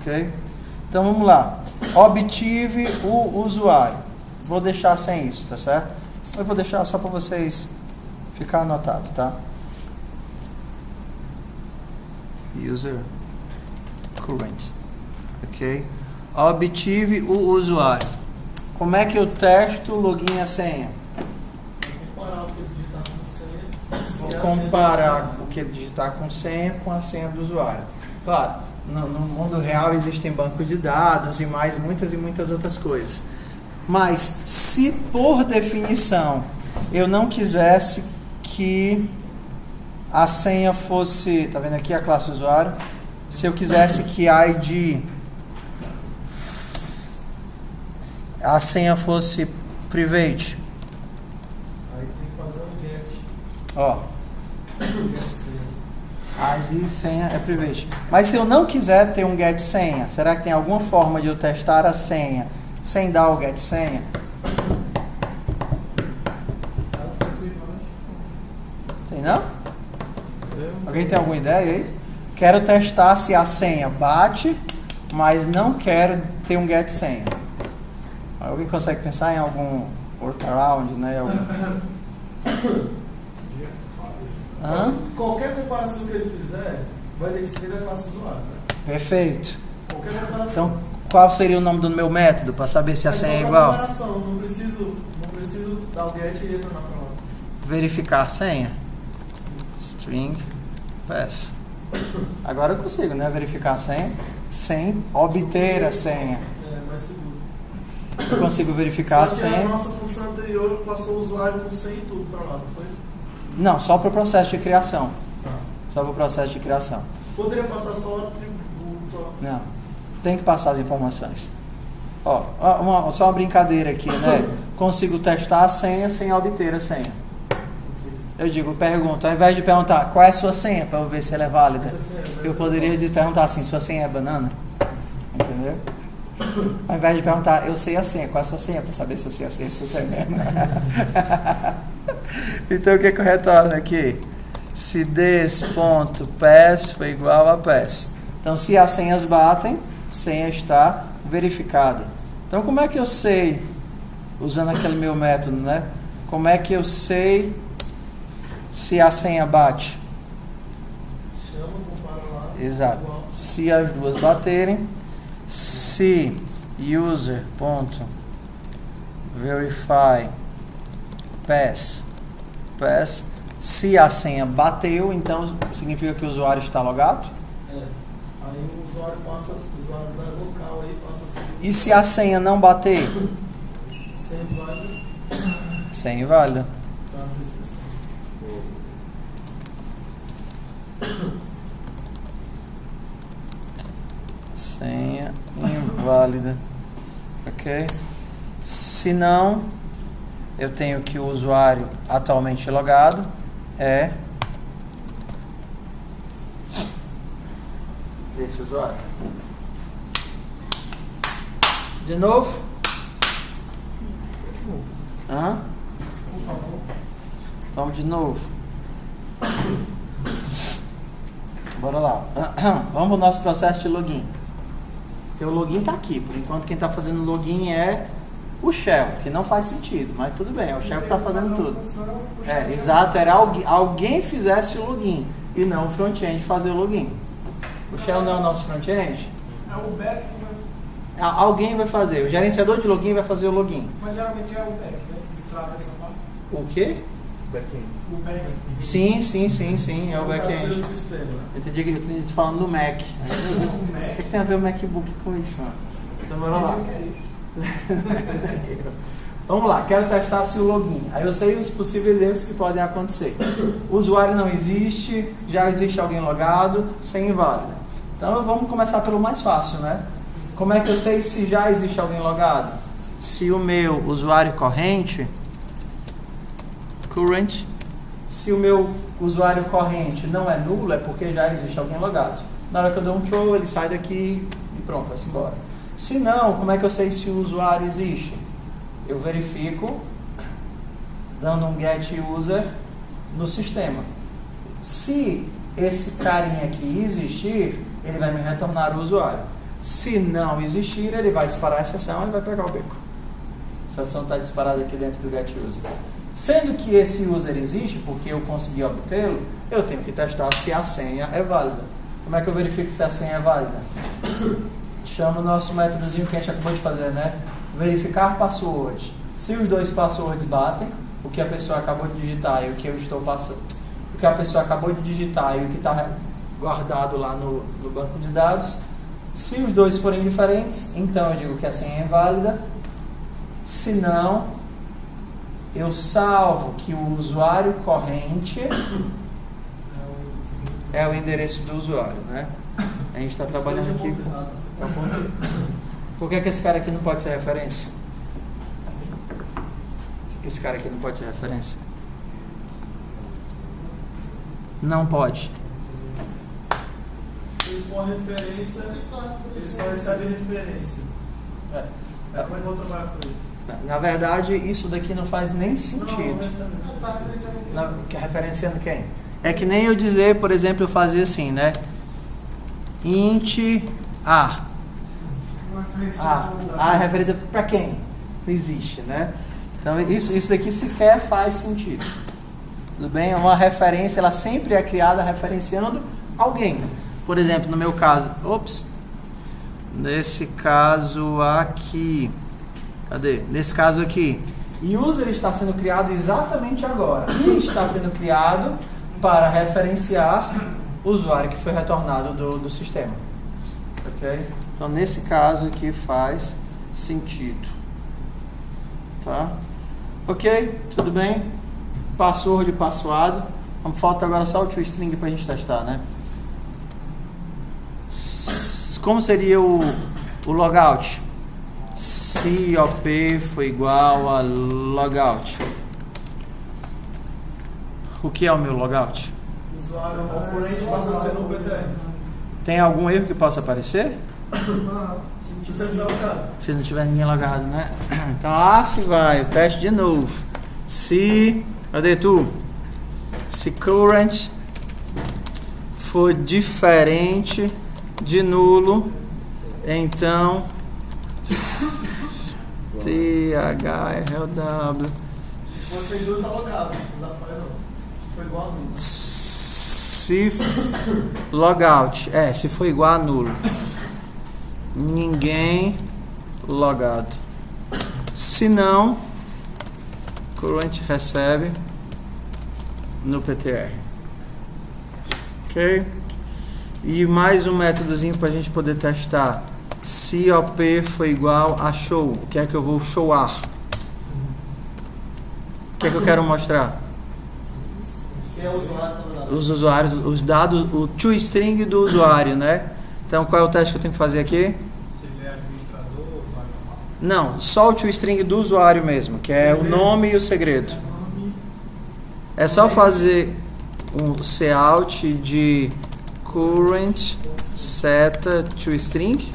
Ok? Então vamos lá. Obtive o usuário. Vou deixar sem isso, tá certo? Eu vou deixar só para vocês ficar anotado, tá? User current. Ok? Obtive o usuário. Como é que eu testo o login e a senha? comparar o que ele digitar com senha. Vou comparar o que ele digitar com senha com a senha do usuário. Claro, no mundo real existem bancos de dados e mais muitas e muitas outras coisas. Mas se por definição eu não quisesse que a senha fosse, tá vendo aqui a classe usuário? Se eu quisesse que a ID, a senha fosse private, Aí tem que fazer um get. ó, Get senha. a ID senha é private. Mas se eu não quiser ter um get senha, será que tem alguma forma de eu testar a senha sem dar o get senha? Tem não? Alguém tem alguma ideia aí? Quero testar se a senha bate, mas não quero ter um get senha. Alguém consegue pensar em algum workaround, né? Hã? Qualquer comparação que ele fizer vai descer da classe usuário. Né? Perfeito. Qualquer comparação. Então, qual seria o nome do meu método para saber se a senha é só igual? comparação, não preciso dar o get e retornar para lá. Verificar a senha. String pass. Agora eu consigo, né? Verificar a senha sem obter a senha. É mais seguro. Eu consigo verificar a Só que a senha. nossa função anterior passou o usuário com senha e tudo para lá, não foi? Não, só para o processo de criação. Tá. Só para o processo de criação. Poderia passar só o atributo. Não. Tem que passar as informações. Ó, só uma brincadeira aqui, né? Consigo testar a senha sem obter a senha. Eu pergunto, ao invés de perguntar qual é a sua senha para eu ver se ela é válida, eu poderia perguntar assim, sua senha é banana? Entendeu? Ao invés de perguntar, eu sei a senha, qual é a sua senha, para saber se você aceita, se você é mesmo. Então o que eu retorno aqui? Se this.pass foi igual a pass. Então se as senhas batem, senha está verificada. Então como é que eu sei, usando aquele meu método, né? Como é que eu sei se a senha bate? Chama, compara lá. Exato. Igual. Se as duas baterem, se user.verify pass, se a senha bateu, então significa que o usuário está logado. É. Aí o usuário passa, o usuário da local aí passa a ser. E se a senha não bater? Sem válida. Senha inválida. Tá na descrição. Senha inválida. Ok? Se não, eu tenho que o usuário atualmente logado é esse usuário. De novo? Hã? Por favor. Vamos de novo. Bora lá. Vamos para o nosso processo de login. Porque o login está aqui. Por enquanto quem está fazendo o login é o Shell, que não faz sentido, mas tudo bem, é o Shell que está fazendo tudo. É, exato, era alguém fizesse o login e não o front-end fazer o login. O Shell não é o nosso front-end? É o back que vai. Alguém vai fazer, o gerenciador de login vai fazer o login. Mas geralmente é o back, né? Que trata essa parte. O quê? O back. Sim, é o back-end. O sistema. Eu entendi que eu estou falando do Mac. O que tem a ver o MacBook com isso, mano? Então bora lá. O que é isso? Vamos lá, quero testar se o login. Aí eu sei os possíveis erros que podem acontecer. O usuário não existe, já existe alguém logado, senha inválida. Então vamos começar pelo mais fácil, né? Como é que eu sei se já existe alguém logado? Se o meu usuário current, se o meu usuário corrente não é nulo, é porque já existe alguém logado. Na hora que eu dou um throw, ele sai daqui e pronto, vai-se embora. Se não, como é que eu sei se o usuário existe? Eu verifico dando um get user no sistema. Se esse carinha aqui existir, ele vai me retornar o usuário. Se não existir, ele vai disparar a exceção e vai pegar o beco. A exceção está disparada aqui dentro do get user. Sendo que esse user existe, porque eu consegui obtê-lo, eu tenho que testar se a senha é válida. Como é que eu verifico se a senha é válida? Chama o nosso métodozinho que a gente acabou de fazer, né? Verificar password. Se os dois passwords batem, o que a pessoa acabou de digitar e o que eu estou passando, o que a pessoa acabou de digitar e o que está guardado lá no banco de dados, se os dois forem diferentes, então eu digo que a senha é válida. Se não, eu salvo que o usuário corrente é o endereço do usuário, né? A gente está trabalhando aqui com ponto. Por que esse cara aqui não pode ser referência? Por que esse cara aqui não pode ser referência? Não pode. Se ele for referência, ele só recebe referência. É. Como é que eu vou trabalhar com ele? Na verdade, isso daqui não faz nem sentido. Não recebe. Tá referenciando o que? Referenciando quem? É que nem eu dizer, por exemplo, eu fazer assim, né? Int A. Uma referência. A referência para quem? Não existe, né? Então isso daqui sequer faz sentido. Tudo bem? Uma referência, ela sempre é criada referenciando alguém. Por exemplo, no meu caso, nesse caso aqui, cadê? Nesse caso aqui, user está sendo criado exatamente agora. E está sendo criado para referenciar usuário que foi retornado do sistema. Ok? Então, nesse caso aqui faz sentido. Tá? Ok? Tudo bem? Password e password. Falta agora só o toString para a gente testar, né? Como seria o logout? COP foi igual a logout. O que é o meu logout? Usuário componente passa a ser no PTR. Tem algum erro que possa aparecer? Se você não tiver logado. Se não tiver ninguém logado, né? Então, se vai, o teste de novo. Cadê tu? Se current for diferente de nulo, então THRW. Você ainda está logado, não dá falha não. Se for igual a nulo. Se logout, se for igual a nulo, ninguém logado. Se não, current recebe no PTR. Ok? E mais um métodozinho para a gente poder testar. Se OP foi igual a show, o que é que eu vou showar? O que é que eu quero mostrar? Os usuários, os dados, o toString do usuário, né? Então, qual é o teste que eu tenho que fazer aqui? Se ele é administrador, usuário normal. Não, só o toString do usuário mesmo, que é o nome e o segredo. É só fazer um cout de current seta toString.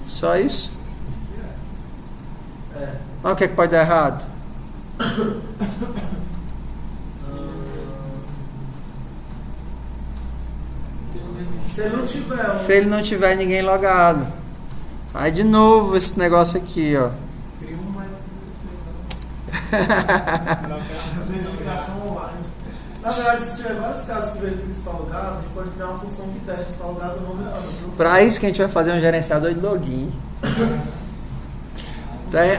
Só isso? Olha o que é que pode dar errado. Se ele não tiver ninguém logado. Aí de novo esse negócio aqui, ó. Verificação online. Na verdade, se tiver vários casos que verificam se está logado, a gente pode criar uma função que teste se está logado ou não. Para isso que a gente vai fazer um gerenciador de login.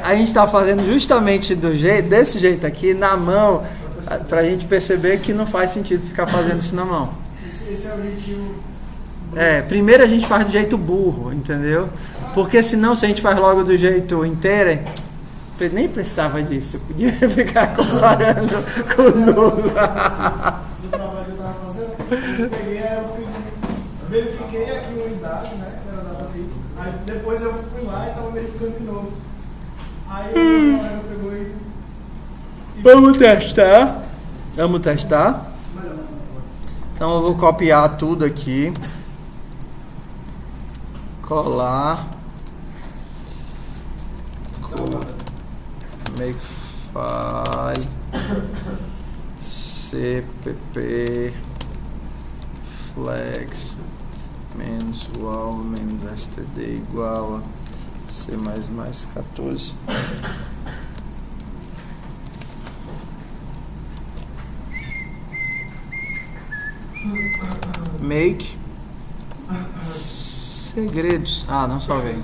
A gente está fazendo justamente desse jeito aqui, na mão, para a gente perceber que não faz sentido ficar fazendo isso na mão. Esse é o objetivo. Primeiro a gente faz do jeito burro, entendeu? Porque senão, se a gente faz logo do jeito inteiro, eu nem precisava disso, eu podia ficar comparando com o nulo. Do trabalho que eu estava fazendo, eu peguei, verifiquei aqui uma unidade, né? Que era da bateria. Aí depois eu fui lá e estava verificando de novo. Aí o colega pegou e. Vamos testar. Então eu vou copiar tudo aqui. Colar. Makefile cpp flags menos uau menos std igual a c++ 14. Make segredos. Não salvei.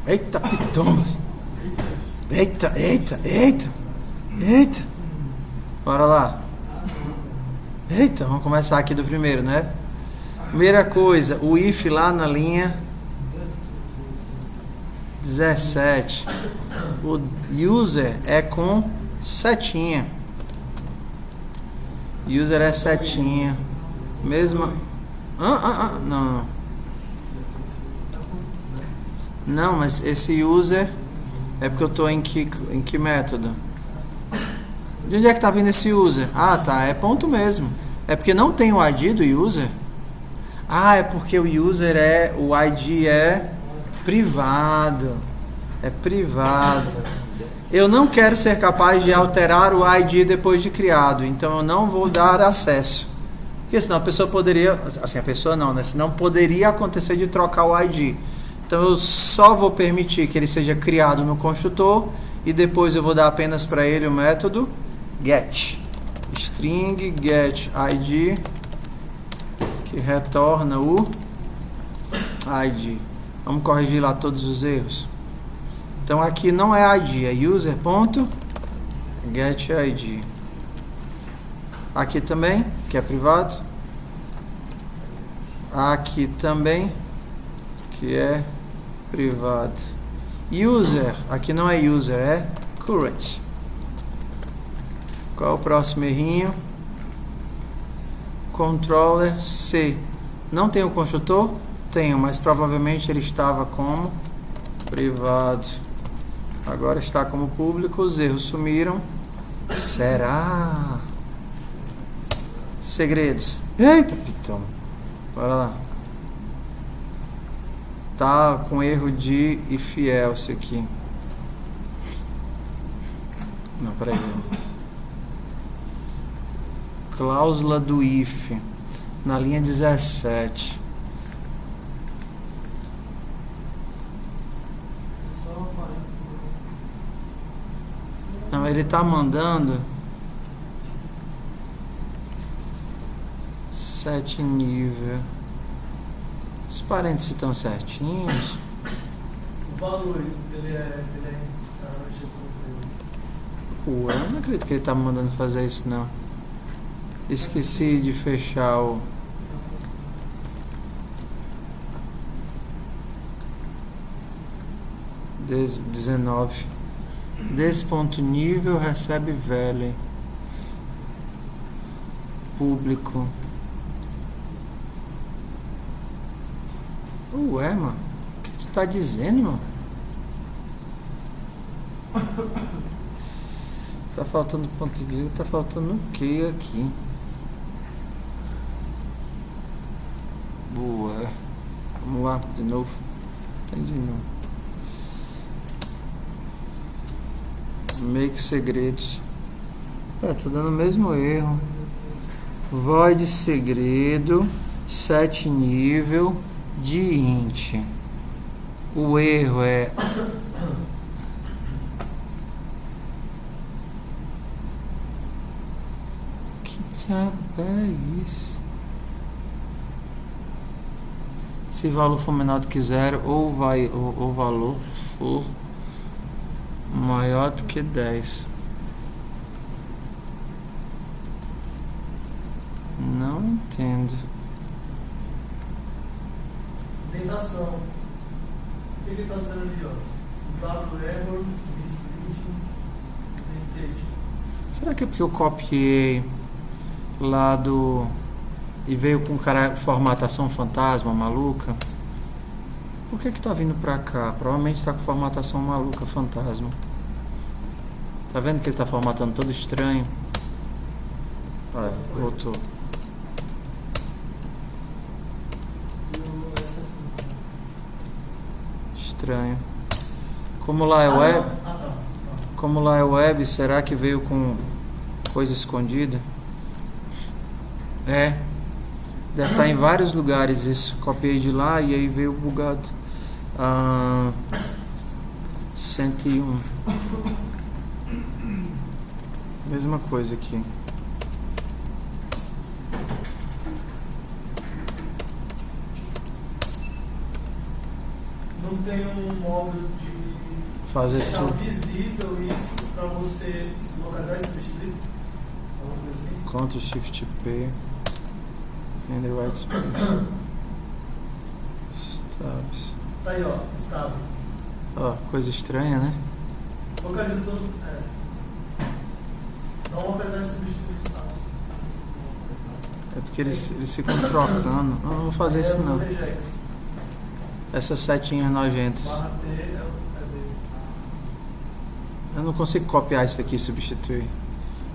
Eita, pitomas. Eita. Bora lá. Eita, vamos começar aqui do primeiro, né? Primeira coisa, o if lá na linha 17. O user é com setinha. User é setinha. Mesma. Não. Não, mas esse user é porque eu estou em que método? De onde é que está vindo esse user? Tá, é ponto mesmo. É porque não tem o ID do user? É porque o user o ID é privado. É privado. Eu não quero ser capaz de alterar o ID depois de criado, então eu não vou dar acesso. Porque senão a pessoa poderia, assim, a pessoa não, né? Senão poderia acontecer de trocar o ID. Então eu só vou permitir que ele seja criado no construtor e depois eu vou dar apenas para ele o método get. String get ID que retorna o ID. Vamos corrigir lá todos os erros. Então aqui não é ID, é user.getID. Aqui também, que é privado. Aqui também, que é privado. User, aqui não é user, é current. Qual é o próximo errinho? Controller C. Não tem o construtor? Tenho, mas provavelmente ele estava como privado. Agora está como público. Os erros sumiram. Será? Segredos. Eita, pitão. Bora lá. Tá com erro de if else aqui. Não, peraí. Cláusula do if. Na linha 17. Não, ele tá mandando 7 nível. Os parênteses estão certinhos. O valor, ele é Ué, eu não acredito que ele tá me mandando fazer isso, não. Esqueci de fechar o... Dezenove. Desse ponto nível recebe value. Público. Ué, mano. O que tu tá dizendo, mano? Tá faltando ponto de vírgula, tá faltando o que aqui? Boa. Vamos lá, de novo. Tem de novo. Make segredos. Tô dando o mesmo erro. Void segredo, 7 nível de int. O erro é que diabo é isso? Se o valor for menor do que 0 ou o valor for maior do que 10. Não entendo. Tentação. O que ele está dizendo ali, ó? Dado error, será que é porque eu copiei lá do... e veio com formatação fantasma maluca? Por que tá vindo pra cá? Provavelmente tá com formatação maluca fantasma. Tá vendo que ele tá formatando todo estranho? Olha, voltou. Estranho. Como lá é web? Como lá é web, será que veio com coisa escondida? É. Deve estar em vários lugares isso. Copiei de lá e aí veio bugado. 101. Mesma coisa aqui. Não tem um modo de fazer deixar tudo visível isso para você se localizar e substituir? Assim? Ctrl Shift P and the white space. Stabs. Tá aí, ó, estado. Ó, coisa estranha, né? Localiza todos. Não localizar e substituir os estados. É porque eles ficam trocando. Não vou fazer isso não. Essas setinhas nojentas. Barra T é dele. Eu não consigo copiar isso daqui e substituir.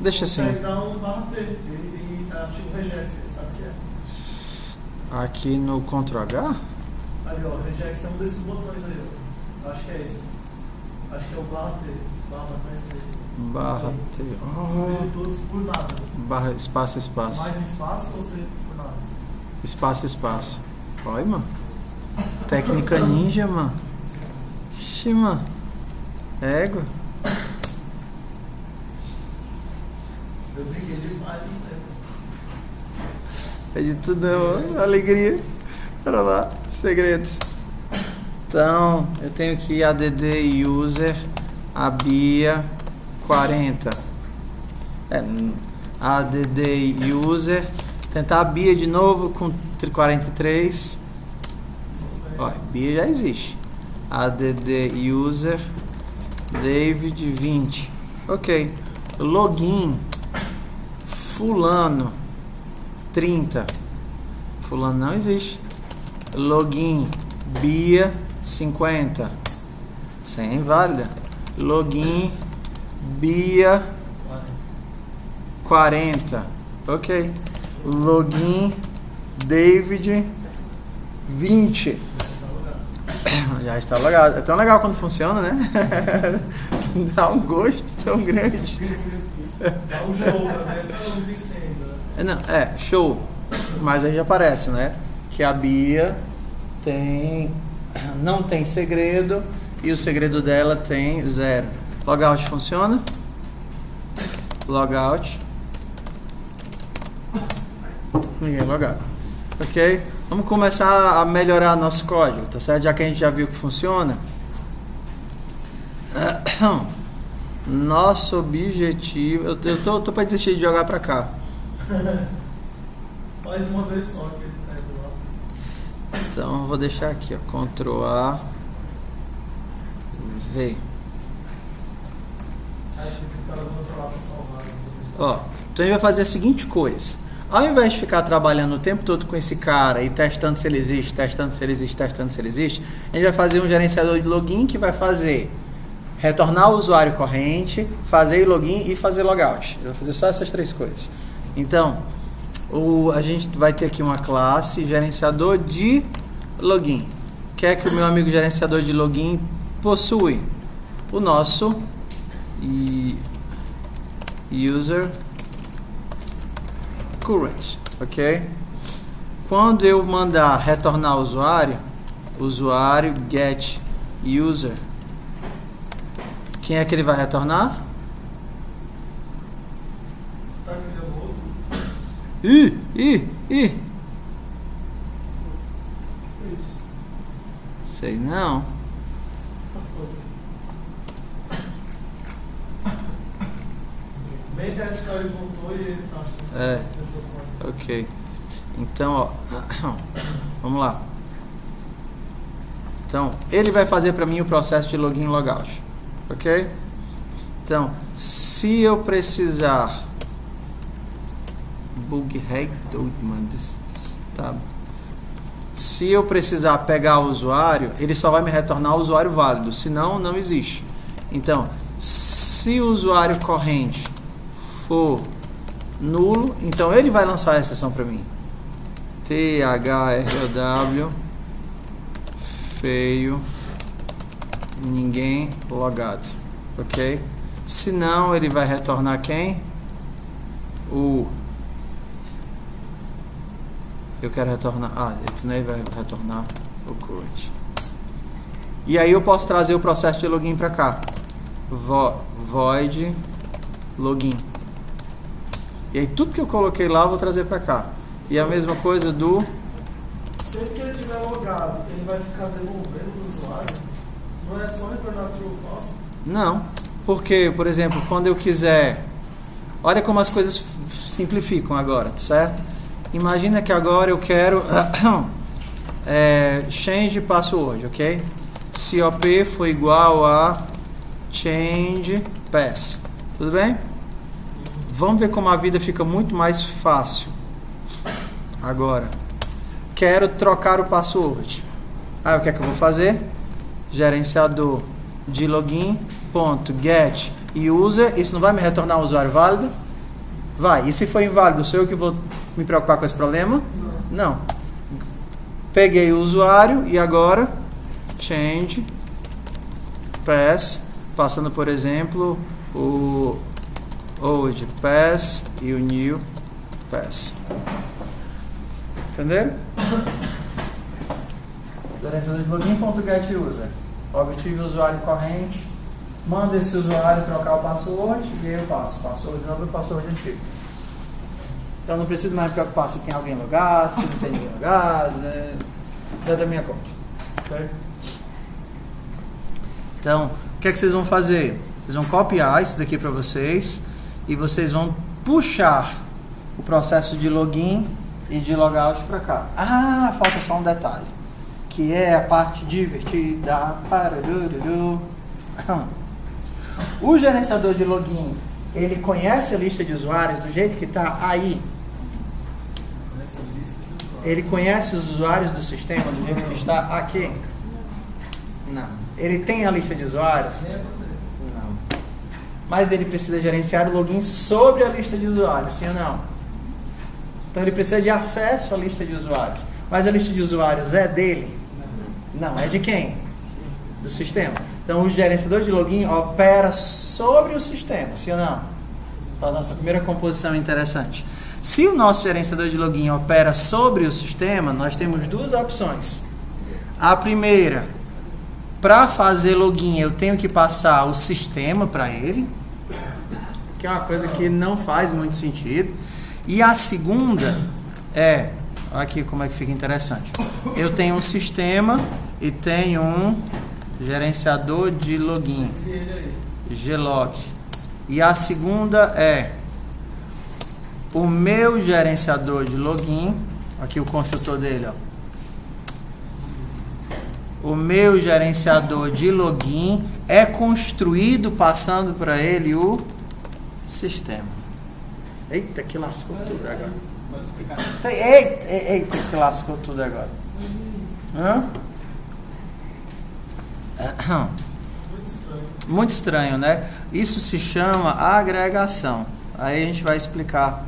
Deixa assim. Consegue dar um barra T e ativa o regex, você sabe o que é? Aqui no Ctrl H? Ali, ó, regex é um desses botões aí, ó. Acho que é esse. Acho que é o barra T. Barra T. Substitutos por nada. Barra espaço, espaço. Mais um espaço ou você por nada? Espaço, espaço. Olha, mano. Técnica ninja, mano. Ixi, mano. Égua. Eu brinquei demais, né? É de tudo, não. Alegria. Bora lá. Segredos. Então, eu tenho aqui add user, a BIA 40. add user, tentar a Bia de novo com 43. Ó, Bia já existe. Add user David 20. Ok. Login fulano 30. Fulano não existe. Login Bia 50. Sem válida. Login Bia 40. Ok. Login David 20. Já está logado. É tão legal quando funciona, né? Dá um gosto tão grande. Dá um jogo, né? Não, show. Mas aí já aparece, né? Que a Bia não tem segredo e o segredo dela tem 0. Logout funciona? Logout. Ninguém logado. Ok? Vamos começar a melhorar nosso código, tá certo? Já que a gente já viu que funciona. Nosso objetivo... Eu tô para desistir de jogar para cá. Faz uma vez só que ele tá do lado. Então eu vou deixar aqui, ó, Ctrl A, V. Aí tem que ficar dando pra lá pra salvar. Ó, então a gente vai fazer a seguinte coisa. Ao invés de ficar trabalhando o tempo todo com esse cara e testando se ele existe, testando se ele existe, testando se ele existe, a gente vai fazer um gerenciador de login que vai fazer retornar o usuário corrente, fazer login e fazer logout. Eu vou fazer só essas 3 coisas. Então, a gente vai ter aqui uma classe gerenciador de login. O que é que o meu amigo gerenciador de login possui? O nosso user current, ok? Quando eu mandar retornar o usuário get user, quem é que ele vai retornar? Você tá criando outro? Sei não. Bem internet que ele voltou e ele tá achando que ok. Então, ó, vamos lá. Então, ele vai fazer para mim o processo de login e logout, ok? Então, se eu precisar se eu precisar pegar o usuário, ele só vai me retornar o usuário válido, senão não existe. Então, se o usuário corrente for nulo, então ele vai lançar a exceção para mim. THRW feio, ninguém logado, ok? Se não, ele vai retornar quem? Eu quero retornar, senão ele vai retornar o current. E aí eu posso trazer o processo de login para cá. Void login. E aí tudo que eu coloquei lá eu vou trazer para cá. E a mesma coisa do... Sempre que ele estiver logado, ele vai ficar devolvendo o usuário? Não é só retornar true ou false? Não, porque, por exemplo, quando eu quiser... Olha como as coisas simplificam agora, certo? Imagina que agora eu quero change password, ok? COP foi igual a change pass. Tudo bem? Vamos ver como a vida fica muito mais fácil. Agora, quero trocar o password. Aí o que é que eu vou fazer? Gerenciador de login, .get user. Isso não vai me retornar um usuário válido? Vai. E se for inválido, sou eu que vou me preocupar com esse problema? Não. Peguei o usuário e agora change pass, passando por exemplo o old pass e o new pass. Entenderam? Gerenciador de login.getUser. Obtive o usuário corrente, manda esse usuário trocar o password e aí eu passo. Password novo e password antigo. Então não preciso mais me preocupar se tem alguém logado, se não tem ninguém logado, é da minha conta. Okay? Então, o que é que vocês vão fazer? Vocês vão copiar isso daqui para vocês e vocês vão puxar o processo de login e de logout para cá. Falta só um detalhe, que é a parte divertida. O gerenciador de login, ele conhece a lista de usuários do jeito que está aí. Ele conhece os usuários do sistema do jeito que está aqui? Não. Ele tem a lista de usuários? Não. Mas ele precisa gerenciar o login sobre a lista de usuários, sim ou não? Então ele precisa de acesso à lista de usuários. Mas a lista de usuários é dele? Não. É de quem? Do sistema. Então o gerenciador de login opera sobre o sistema, sim ou não? Então a nossa primeira composição é interessante. Se o nosso gerenciador de login opera sobre o sistema, nós temos duas opções. A primeira, para fazer login eu tenho que passar o sistema para ele, que é uma coisa que não faz muito sentido. E a segunda é, olha aqui como é que fica interessante. Eu tenho um sistema e tenho um gerenciador de login, glog. E a segunda é o meu gerenciador de login, aqui o construtor dele, ó. O meu gerenciador de login é construído passando para ele o sistema. Eita, que lascou tudo agora. Eita, que lascou tudo agora. Muito estranho, né? Isso se chama agregação. Aí a gente vai explicar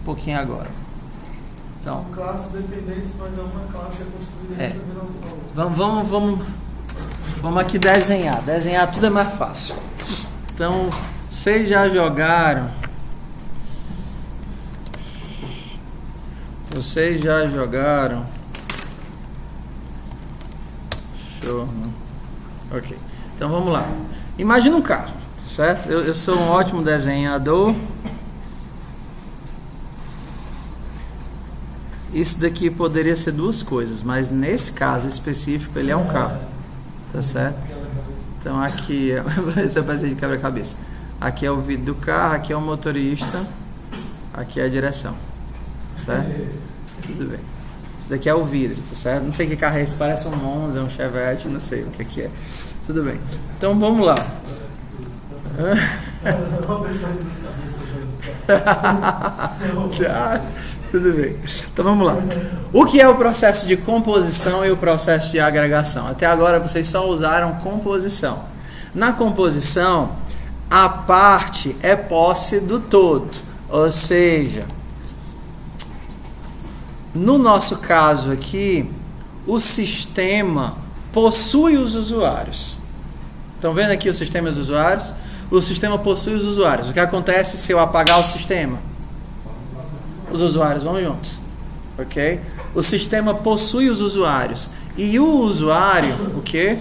um pouquinho agora. Então, são classes dependentes, mas é uma classe construída recebendo a outra. Vamos aqui desenhar. Desenhar tudo é mais fácil. Então, vocês já jogaram? Show. Ok. Então vamos lá. Imagina um carro, certo? Eu sou um ótimo desenhador. Isso daqui poderia ser duas coisas, mas nesse caso específico ele é um carro, tá certo? Então aqui, você vai fazer de quebra-cabeça. Aqui é o vidro do carro, aqui é o motorista, aqui é a direção, certo? Tudo bem. Isso daqui é o vidro, tá certo? Não sei que carro é esse, parece um Monza, um Chevette, não sei o que é. Tudo bem. Então vamos lá. Tudo bem. Então vamos lá. O que é o processo de composição e o processo de agregação? Até agora vocês só usaram composição. Na composição, a parte é posse do todo. Ou seja, no nosso caso aqui, o sistema possui os usuários. Estão vendo aqui o sistema e os usuários? O sistema possui os usuários. O que acontece se eu apagar o sistema? Os usuários vão juntos, ok? O sistema possui os usuários. E o usuário, o quê?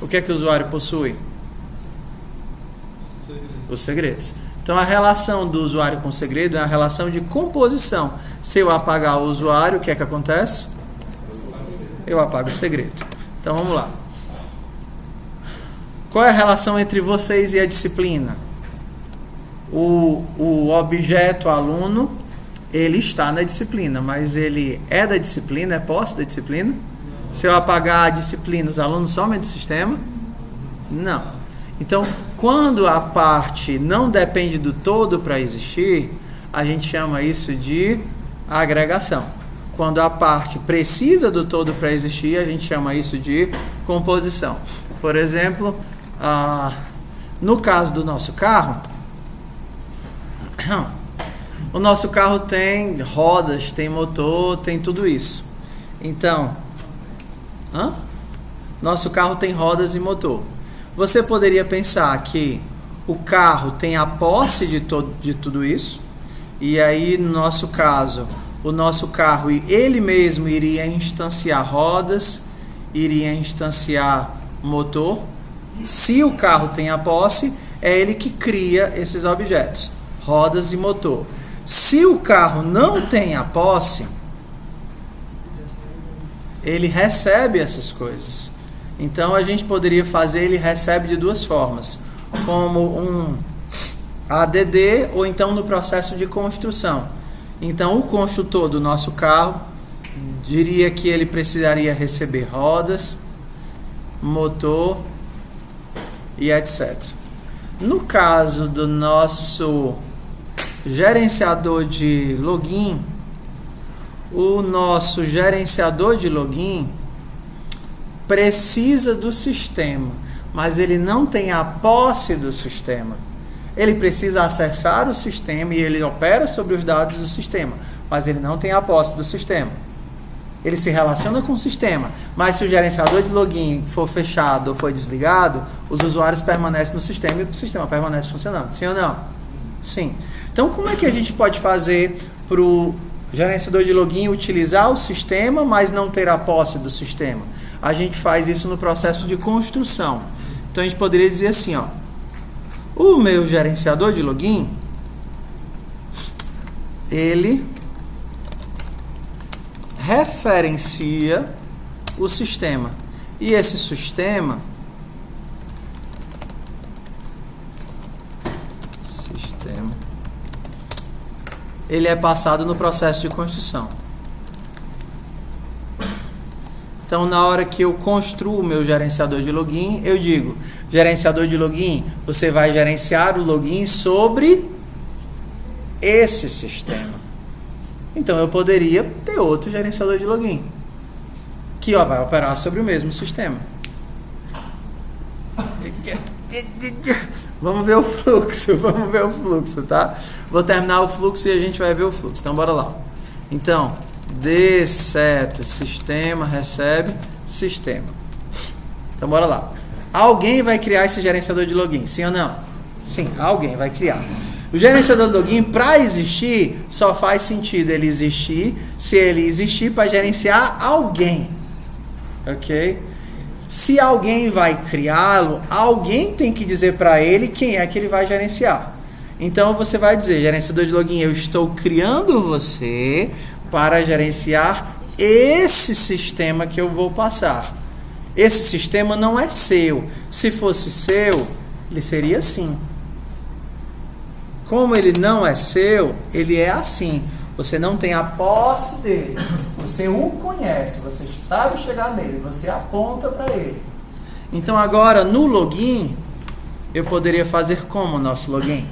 O que é que o usuário possui? Os segredos. Então a relação do usuário com o segredo é a relação de composição. Se eu apagar o usuário, o que é que acontece? Eu apago o segredo. Então vamos lá. Qual é a relação entre vocês e a disciplina? O objeto aluno, ele está na disciplina, mas ele é da disciplina, é posse da disciplina? Se eu apagar a disciplina, os alunos somem do sistema? Não. Então, quando a parte não depende do todo para existir, a gente chama isso de agregação. Quando a parte precisa do todo para existir, a gente chama isso de composição. Por exemplo, no caso do nosso carro, o nosso carro tem rodas, tem motor, tem tudo isso. Então, nosso carro tem rodas e motor. Você poderia pensar que o carro tem a posse de tudo isso, e aí no nosso caso, o nosso carro ele mesmo iria instanciar rodas, iria instanciar motor. Se o carro tem a posse, é ele que cria esses objetos, rodas e motor. Se o carro não tem a posse, ele recebe essas coisas. Então a gente poderia fazer, ele recebe de duas formas, como ADD ou então no processo de construção. Então, o construtor do nosso carro diria que ele precisaria receber rodas, motor e etc. No caso do nosso gerenciador de login, o nosso gerenciador de login precisa do sistema, mas ele não tem a posse do sistema. Ele precisa acessar o sistema e ele opera sobre os dados do sistema, mas ele não tem a posse do sistema. Ele se relaciona com o sistema, mas se o gerenciador de login for fechado ou for desligado, os usuários permanecem no sistema e o sistema permanece funcionando. Sim ou não? Sim. Então, como é que a gente pode fazer para o gerenciador de login utilizar o sistema, mas não ter a posse do sistema? A gente faz isso no processo de construção. Então, a gente poderia dizer assim, ó, o meu gerenciador de login, ele referencia o sistema. E esse sistema ele é passado no processo de construção. Então, na hora que eu construo o meu gerenciador de login, eu digo, gerenciador de login, você vai gerenciar o login sobre esse sistema. Então, eu poderia ter outro gerenciador de login, que vai operar sobre o mesmo sistema. Vamos ver o fluxo, tá? Vou terminar o fluxo e a gente vai ver o fluxo. Então, bora lá. Então, D7, sistema, recebe, sistema. Então, bora lá. Alguém vai criar esse gerenciador de login, sim ou não? Sim, alguém vai criar. O gerenciador de login, para existir, só faz sentido ele existir se ele existir para gerenciar alguém. Ok? Se alguém vai criá-lo, alguém tem que dizer para ele quem é que ele vai gerenciar. Então, você vai dizer, gerenciador de login, eu estou criando você para gerenciar esse sistema que eu vou passar. Esse sistema não é seu. Se fosse seu, ele seria assim. Como ele não é seu, ele é assim. Você não tem a posse dele. Você o conhece, você sabe chegar nele, você aponta para ele. Então agora, no login, eu poderia fazer como o nosso login?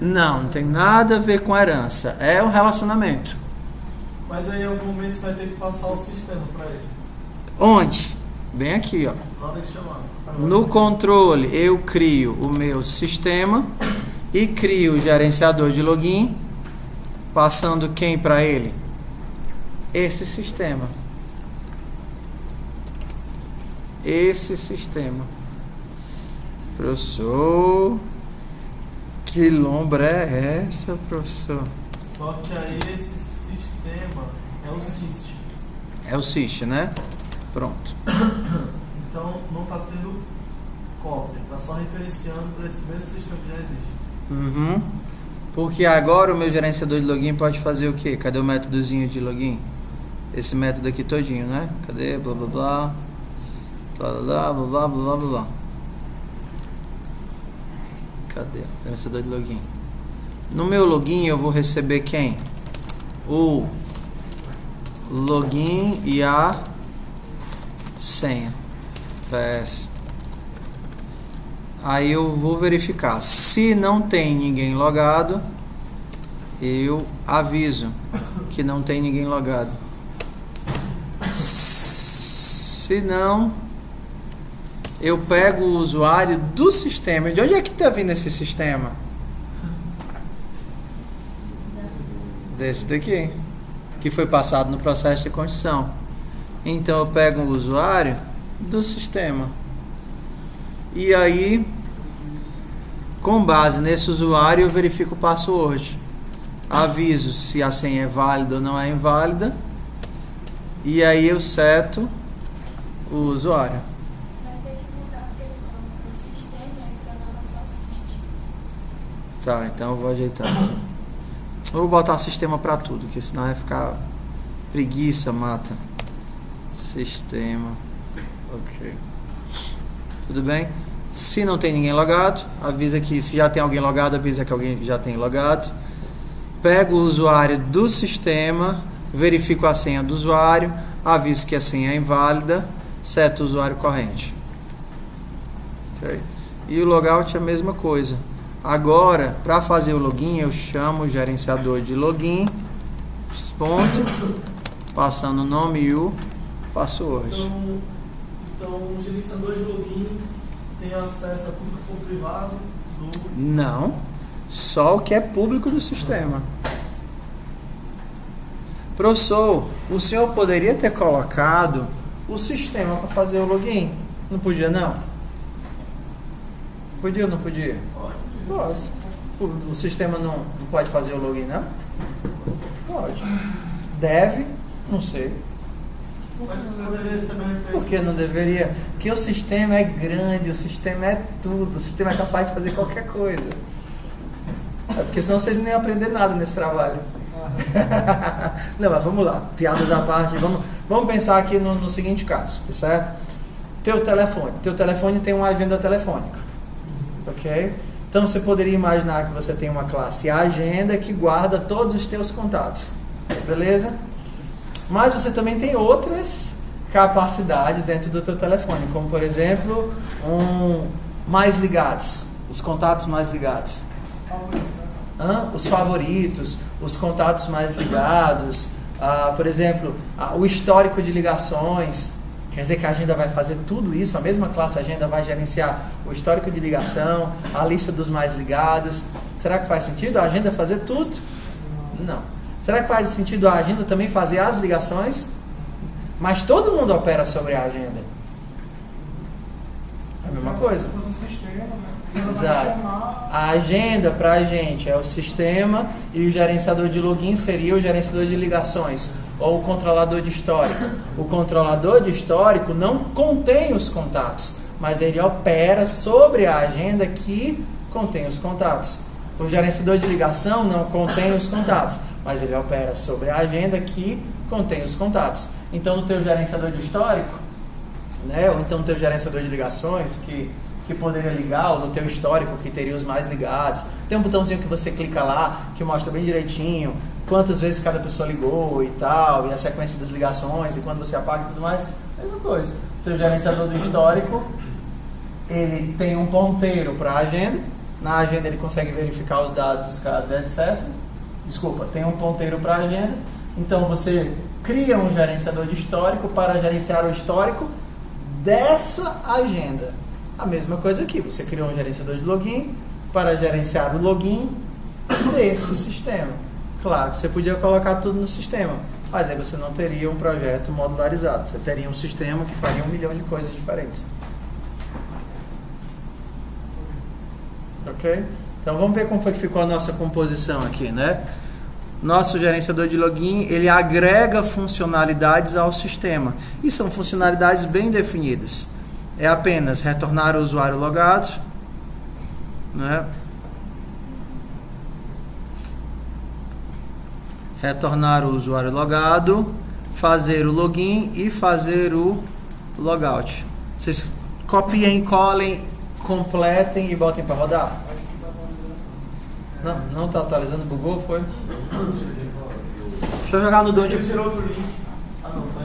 Não tem nada a ver com a herança. É um relacionamento. Mas aí em algum momento você vai ter que passar o sistema para ele. Onde? Bem aqui, ó. Na hora de chamar. No controle, eu crio o meu sistema e crio o gerenciador de login, passando quem para ele? Esse sistema. Esse sistema. Professor, que lombra é essa, professor? Só que aí esse sistema é o SYST. É o SYST, né? Pronto. Então não está tendo cópia, está só referenciando para esse mesmo sistema que já existe. Uhum. Porque agora o meu gerenciador de login pode fazer o quê? Cadê o métodozinho de login? Esse método aqui todinho, né? Cadê? Blá blá blá. Blá blá blá blá blá blá. Cadê? Gerenciador de login. No meu login eu vou receber quem? O login e a senha. PS. Aí eu vou verificar. Se não tem ninguém logado, eu aviso que não tem ninguém logado. Se não, eu pego o usuário do sistema. De onde é que está vindo esse sistema? Desse daqui, que foi passado no processo de construção. Então eu pego o usuário do sistema. E aí, com base nesse usuário, eu verifico o password. Aviso se a senha é válida ou não é inválida. E aí eu seto o usuário. Vai ter que mudar o sistema e entrar na nossa SYST. Tá, então eu vou ajeitar aqui. Eu vou botar sistema para tudo, porque senão vai ficar preguiça, mata. Sistema. Ok. Tudo bem? Se não tem ninguém logado, avisa que se já tem alguém logado, avisa que alguém já tem logado. Pega o usuário do sistema, verifica a senha do usuário, avisa que a senha é inválida, seta o usuário corrente. Okay. E o logout é a mesma coisa. Agora, para fazer o login, eu chamo o gerenciador de login, ponto, passando o nome e o password. Então o gerenciador de login tem acesso a tudo que for privado do... Não, só o que é público do sistema. Professor, o senhor poderia ter colocado o sistema para fazer o login? Não podia, não? Podia ou não podia? Posso. O sistema não pode fazer o login, não? Pode. Deve? Não sei. Por que não deveria? Porque o sistema é grande, o sistema é tudo, o sistema é capaz de fazer qualquer coisa. É porque senão vocês não iam aprender nada nesse trabalho. Não, mas vamos lá, piadas à parte, vamos pensar aqui no seguinte caso, tá certo? Teu telefone tem uma agenda telefônica, ok? Então você poderia imaginar que você tem uma classe agenda que guarda todos os teus contatos, beleza? Mas você também tem outras capacidades dentro do teu telefone, como por exemplo, mais ligados, os contatos mais ligados. Os favoritos, os contatos mais ligados, por exemplo, o histórico de ligações. Quer dizer que a agenda vai fazer tudo isso, a mesma classe agenda vai gerenciar o histórico de ligação, a lista dos mais ligados. Será que faz sentido a agenda fazer tudo? Não. Será que faz sentido a agenda também fazer as ligações? Mas todo mundo opera sobre a agenda. É a mesma coisa. Exato. A agenda para a gente é o sistema e o gerenciador de login seria o gerenciador de ligações ou o controlador de histórico. O controlador de histórico não contém os contatos, mas ele opera sobre a agenda que contém os contatos. O gerenciador de ligação não contém os contatos, mas ele opera sobre a agenda que contém os contatos. Então, no teu gerenciador de histórico, né, ou então no teu gerenciador de ligações, que poderia ligar, ou no teu histórico, que teria os mais ligados, tem um botãozinho que você clica lá, que mostra bem direitinho quantas vezes cada pessoa ligou e tal, e a sequência das ligações, e quando você apaga e tudo mais, é a mesma coisa. O teu gerenciador do histórico, ele tem um ponteiro para a agenda, na agenda ele consegue verificar os dados, os casos, etc. Desculpa, tem um ponteiro para a agenda, então você cria um gerenciador de histórico para gerenciar o histórico dessa agenda. A mesma coisa aqui, você criou um gerenciador de login para gerenciar o login desse sistema. Claro que você podia colocar tudo no sistema, mas aí você não teria um projeto modularizado, você teria um sistema que faria 1 milhão de coisas diferentes. Ok? Então vamos ver como foi que ficou a nossa composição aqui, né? Nosso gerenciador de login, ele agrega funcionalidades ao sistema. E são funcionalidades bem definidas. É apenas retornar o usuário logado, né? Retornar o usuário logado, fazer o login e fazer o logout. Vocês copiem, colhem, completem e botem para rodar. Não está atualizando, bugou, foi? Deixa eu jogar no Don't. Você tirou outro link.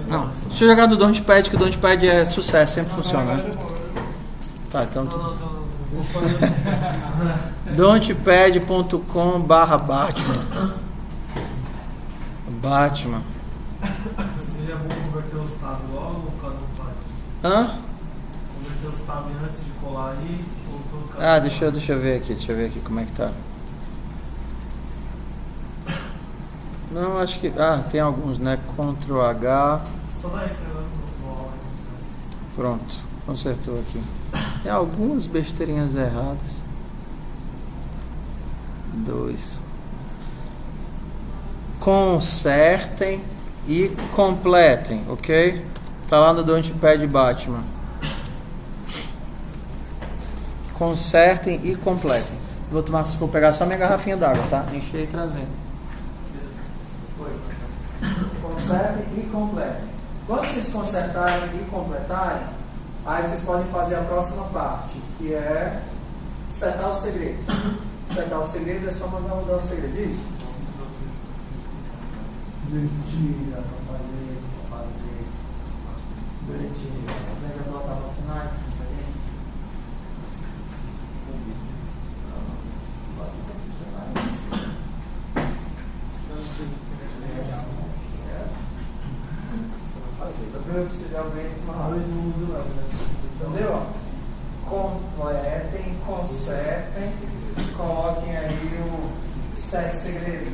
Não, deixa eu jogar no Don'tpad, que o Don'tpad é sucesso, sempre funciona. Tá, então don'tpad.com/Batman. Batman. Seria bom converter os tabs logo ou cada um faz? Converter os tabs antes de colar aí ou todo cada Deixa eu ver aqui como é que tá. Não, acho que... tem alguns, né? Ctrl H. Só dá entrada no aula. Pronto, consertou aqui. Tem algumas besteirinhas erradas. 2. Consertem e completem, ok? Tá lá no Don'tpad Batman. Consertem e completem. Vou pegar só minha garrafinha d'água, tá? Encher e trazendo. Consertem e completem. Quando vocês consertarem e completarem, Aí vocês podem fazer a próxima parte, que é setar o segredo. Setar o segredo é só mandar mudar o segredo, isso? Mentira, pra fazer. Bonitinho. Você já botar no final, assim, pra gente? Bota pra funcionar isso. Vou fazer. Também eu preciso de alguém com uma luz no uso lá, entendeu? Completem, consertem, coloquem aí o 7 segredos.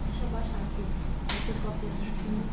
Deixa eu baixar aqui. Eu tô copiando em cima.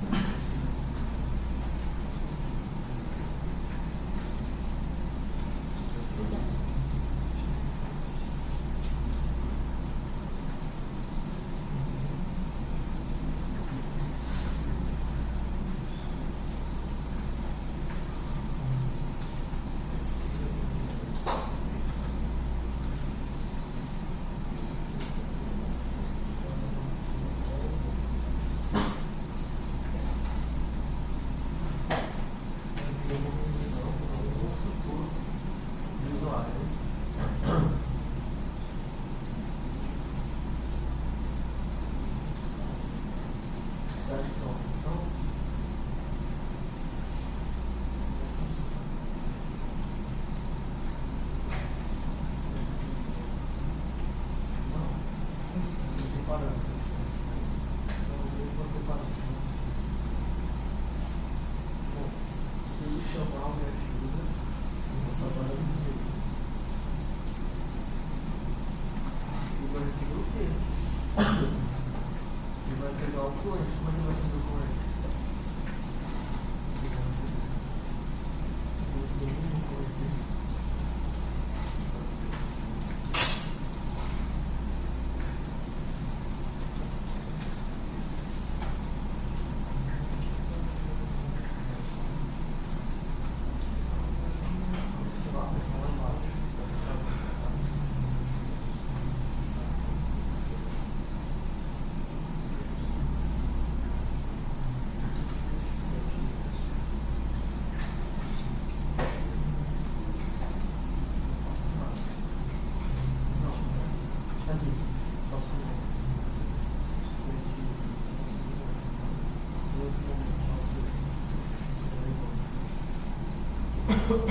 Nossa,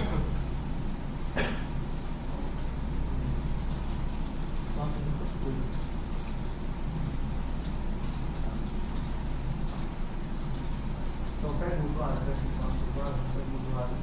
muitas coisas. Então pega o usuário, né? Nossa, quase pega o usuário.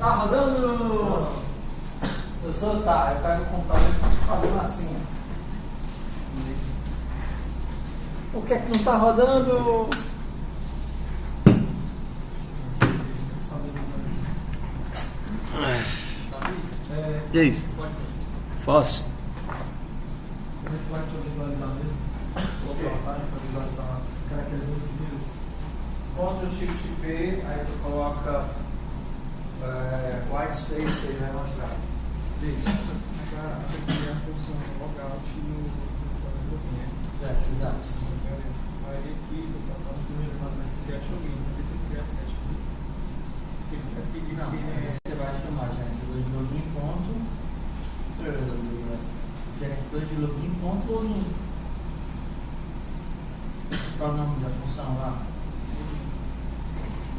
Tá rodando! Eu sou tá, eu pego o computador e fico fazendo assim, ó. O que é que não tá rodando? E é isso? Fácil. Como é que faz para visualizar mesmo? Colocar para visualizar caracteres muito pequenos. Ctrl Shift P, aí tu coloca white space, ele vai mostrar. Isso. Aqui é a função logout no servidor. Certo, exato. Aí aqui eu estou assumindo uma sketch login. Aqui tem que criar sketch aqui. Não, você vai chamar gerenciador de login ponto. Gerenciador de login ponto login. Qual é o nome da função lá?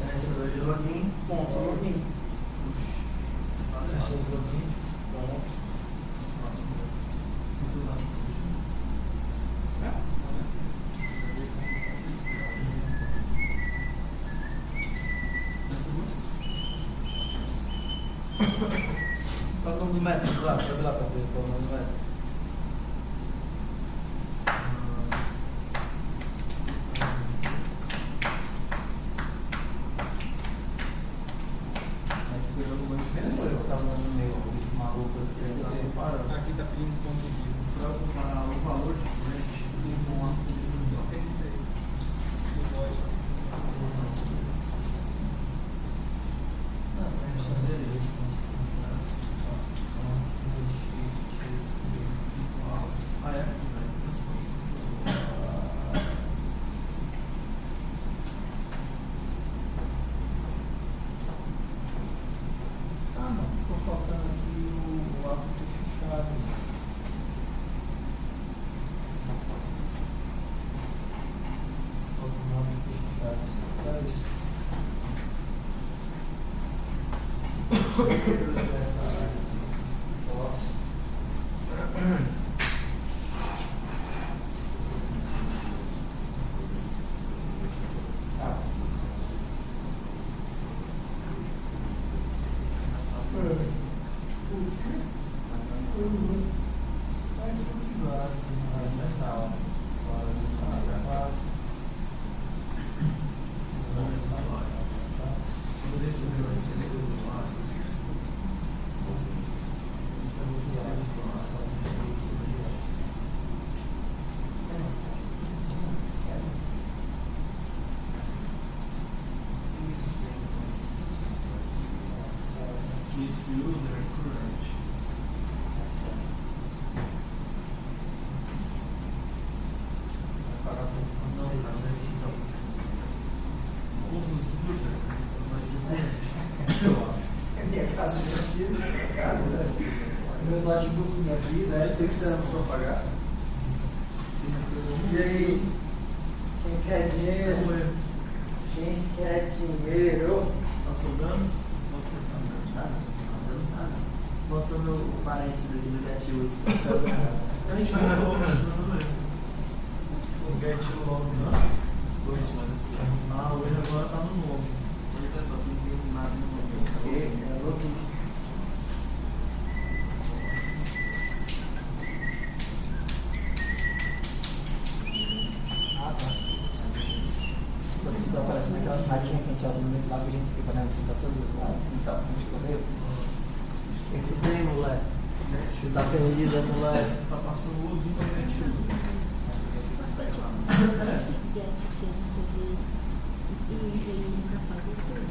Gerenciador de login ponto login. Gerenciador de login ponto. Qual é o nome do método lá? Sobe lá para ver qual é o nome do método. Mas foi alguma diferença? Eu estava no meu bicho maluco aqui. Aqui está pedindo ponto de view. Para comparar o valor de branch com as condições de pensei. isso. This user current. Não, mas aí então. Todos os users vai ser current. Eu acho. É minha casa, minha vida, minha casa, né? Meu notebook, minha vida, é 30 anos para pagar. E aí? Quem quer dinheiro? Quem quer dinheiro? Tá sobrando? Você tá Não tá não. Bota o parênteses ali no gatilho. A gente voltou, a gente não lembra. O get logo não? Hoje, ah, hoje agora tá no nome. Pois é, só tem que ver nada no nome. Porque é louco. Ah, tá. Quando tá aparecendo aquelas ratinhas que a gente solta no meio do labirinto, fica olhando assim pra todos os lados, não sabe onde correu. Muito bem, moleque. Tu tá perdido, moleque. Tá passando o login pra get user. Esse get que eu peguei e usei pra fazer tudo.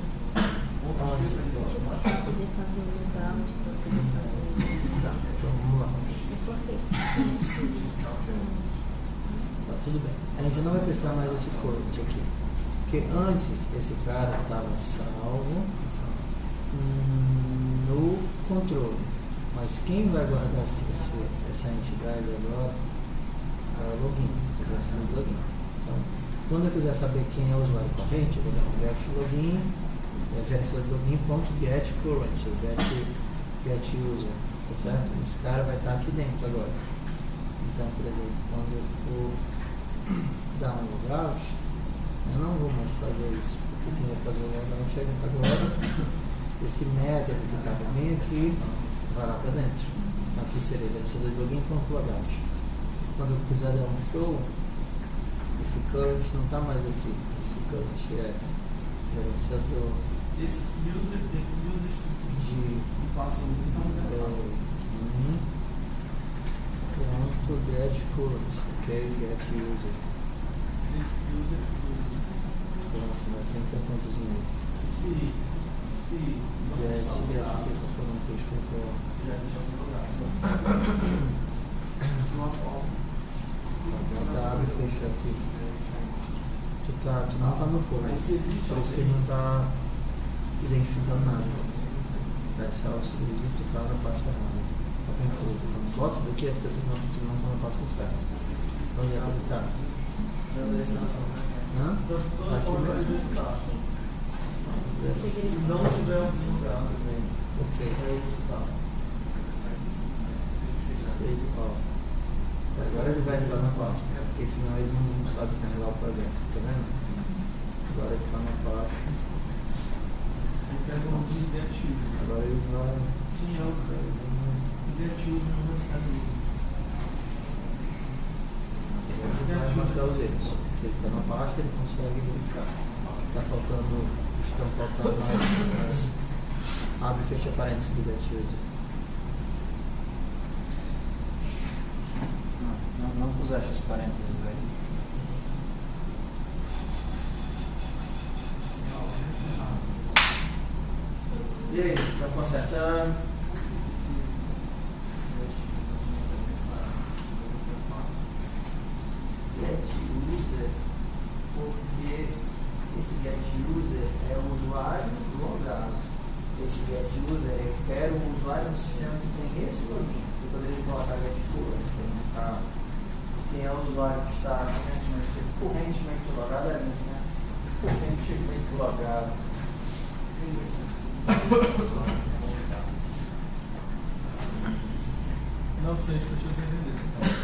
Tipo, pra poder fazer o layout, pra poder fazer o... Tá, então vamos lá. É porque Tá, tudo bem. A gente não vai precisar mais desse code aqui. Porque antes esse cara estava salvo no controle. Mas quem vai guardar essa entidade agora é o login, a versão do login. Então, quando eu quiser saber quem é o usuário corrente, eu vou dar um get login, versão do login.get current, get user, tá certo? Esse cara vai estar aqui dentro agora. Então, por exemplo, quando eu for dar um logout, eu não vou mais fazer isso, porque quem vai fazer o logout agora, esse método que estava bem aqui, vai lá para dentro. Aqui seria o login.logout. Quando eu quiser dar um show, esse current não está mais aqui. Esse current é gerenciador Esse user de passa o ponto get current, ok? Get user. Esse user Pronto, né? Tem quantos e-mails? se Get, que foi um texto já está logado. Se o atual. tá, abre e fecha aqui. Tu não tá no forno. Mas se existe Por isso que ele não tá identificando nada. Essa auxílio tu tá na pasta errada. Tá bem fogo. Bota isso daqui, é porque senão tu não tá na pasta certa. Onde é que ele tá? Hã? Tá aqui mesmo? Se não tiver algum lugar, Ok. Save all. Agora ele vai entrar na pasta, porque senão ele não sabe carregar o projeto, tá vendo? Agora ele tá na pasta. ele pega o nome de get user. Agora ele vai. Sim, é o get user não recebe. Agora ele vai mostrar os erros. Porque ele tá na pasta, ele consegue verificar. Estão faltando mais. Abre e fecha parênteses do get user. Não puseste os parênteses aí. E aí, tá consertando? Get user, porque esse get user é o usuário logado. Esse get user eu quero um usuário no sistema que tem esse login. Eu poderia colocar get current, perguntar quem é o usuário que está correntemente logado ali, né? Correntemente advogado. Não, pra gente continuar sem entender.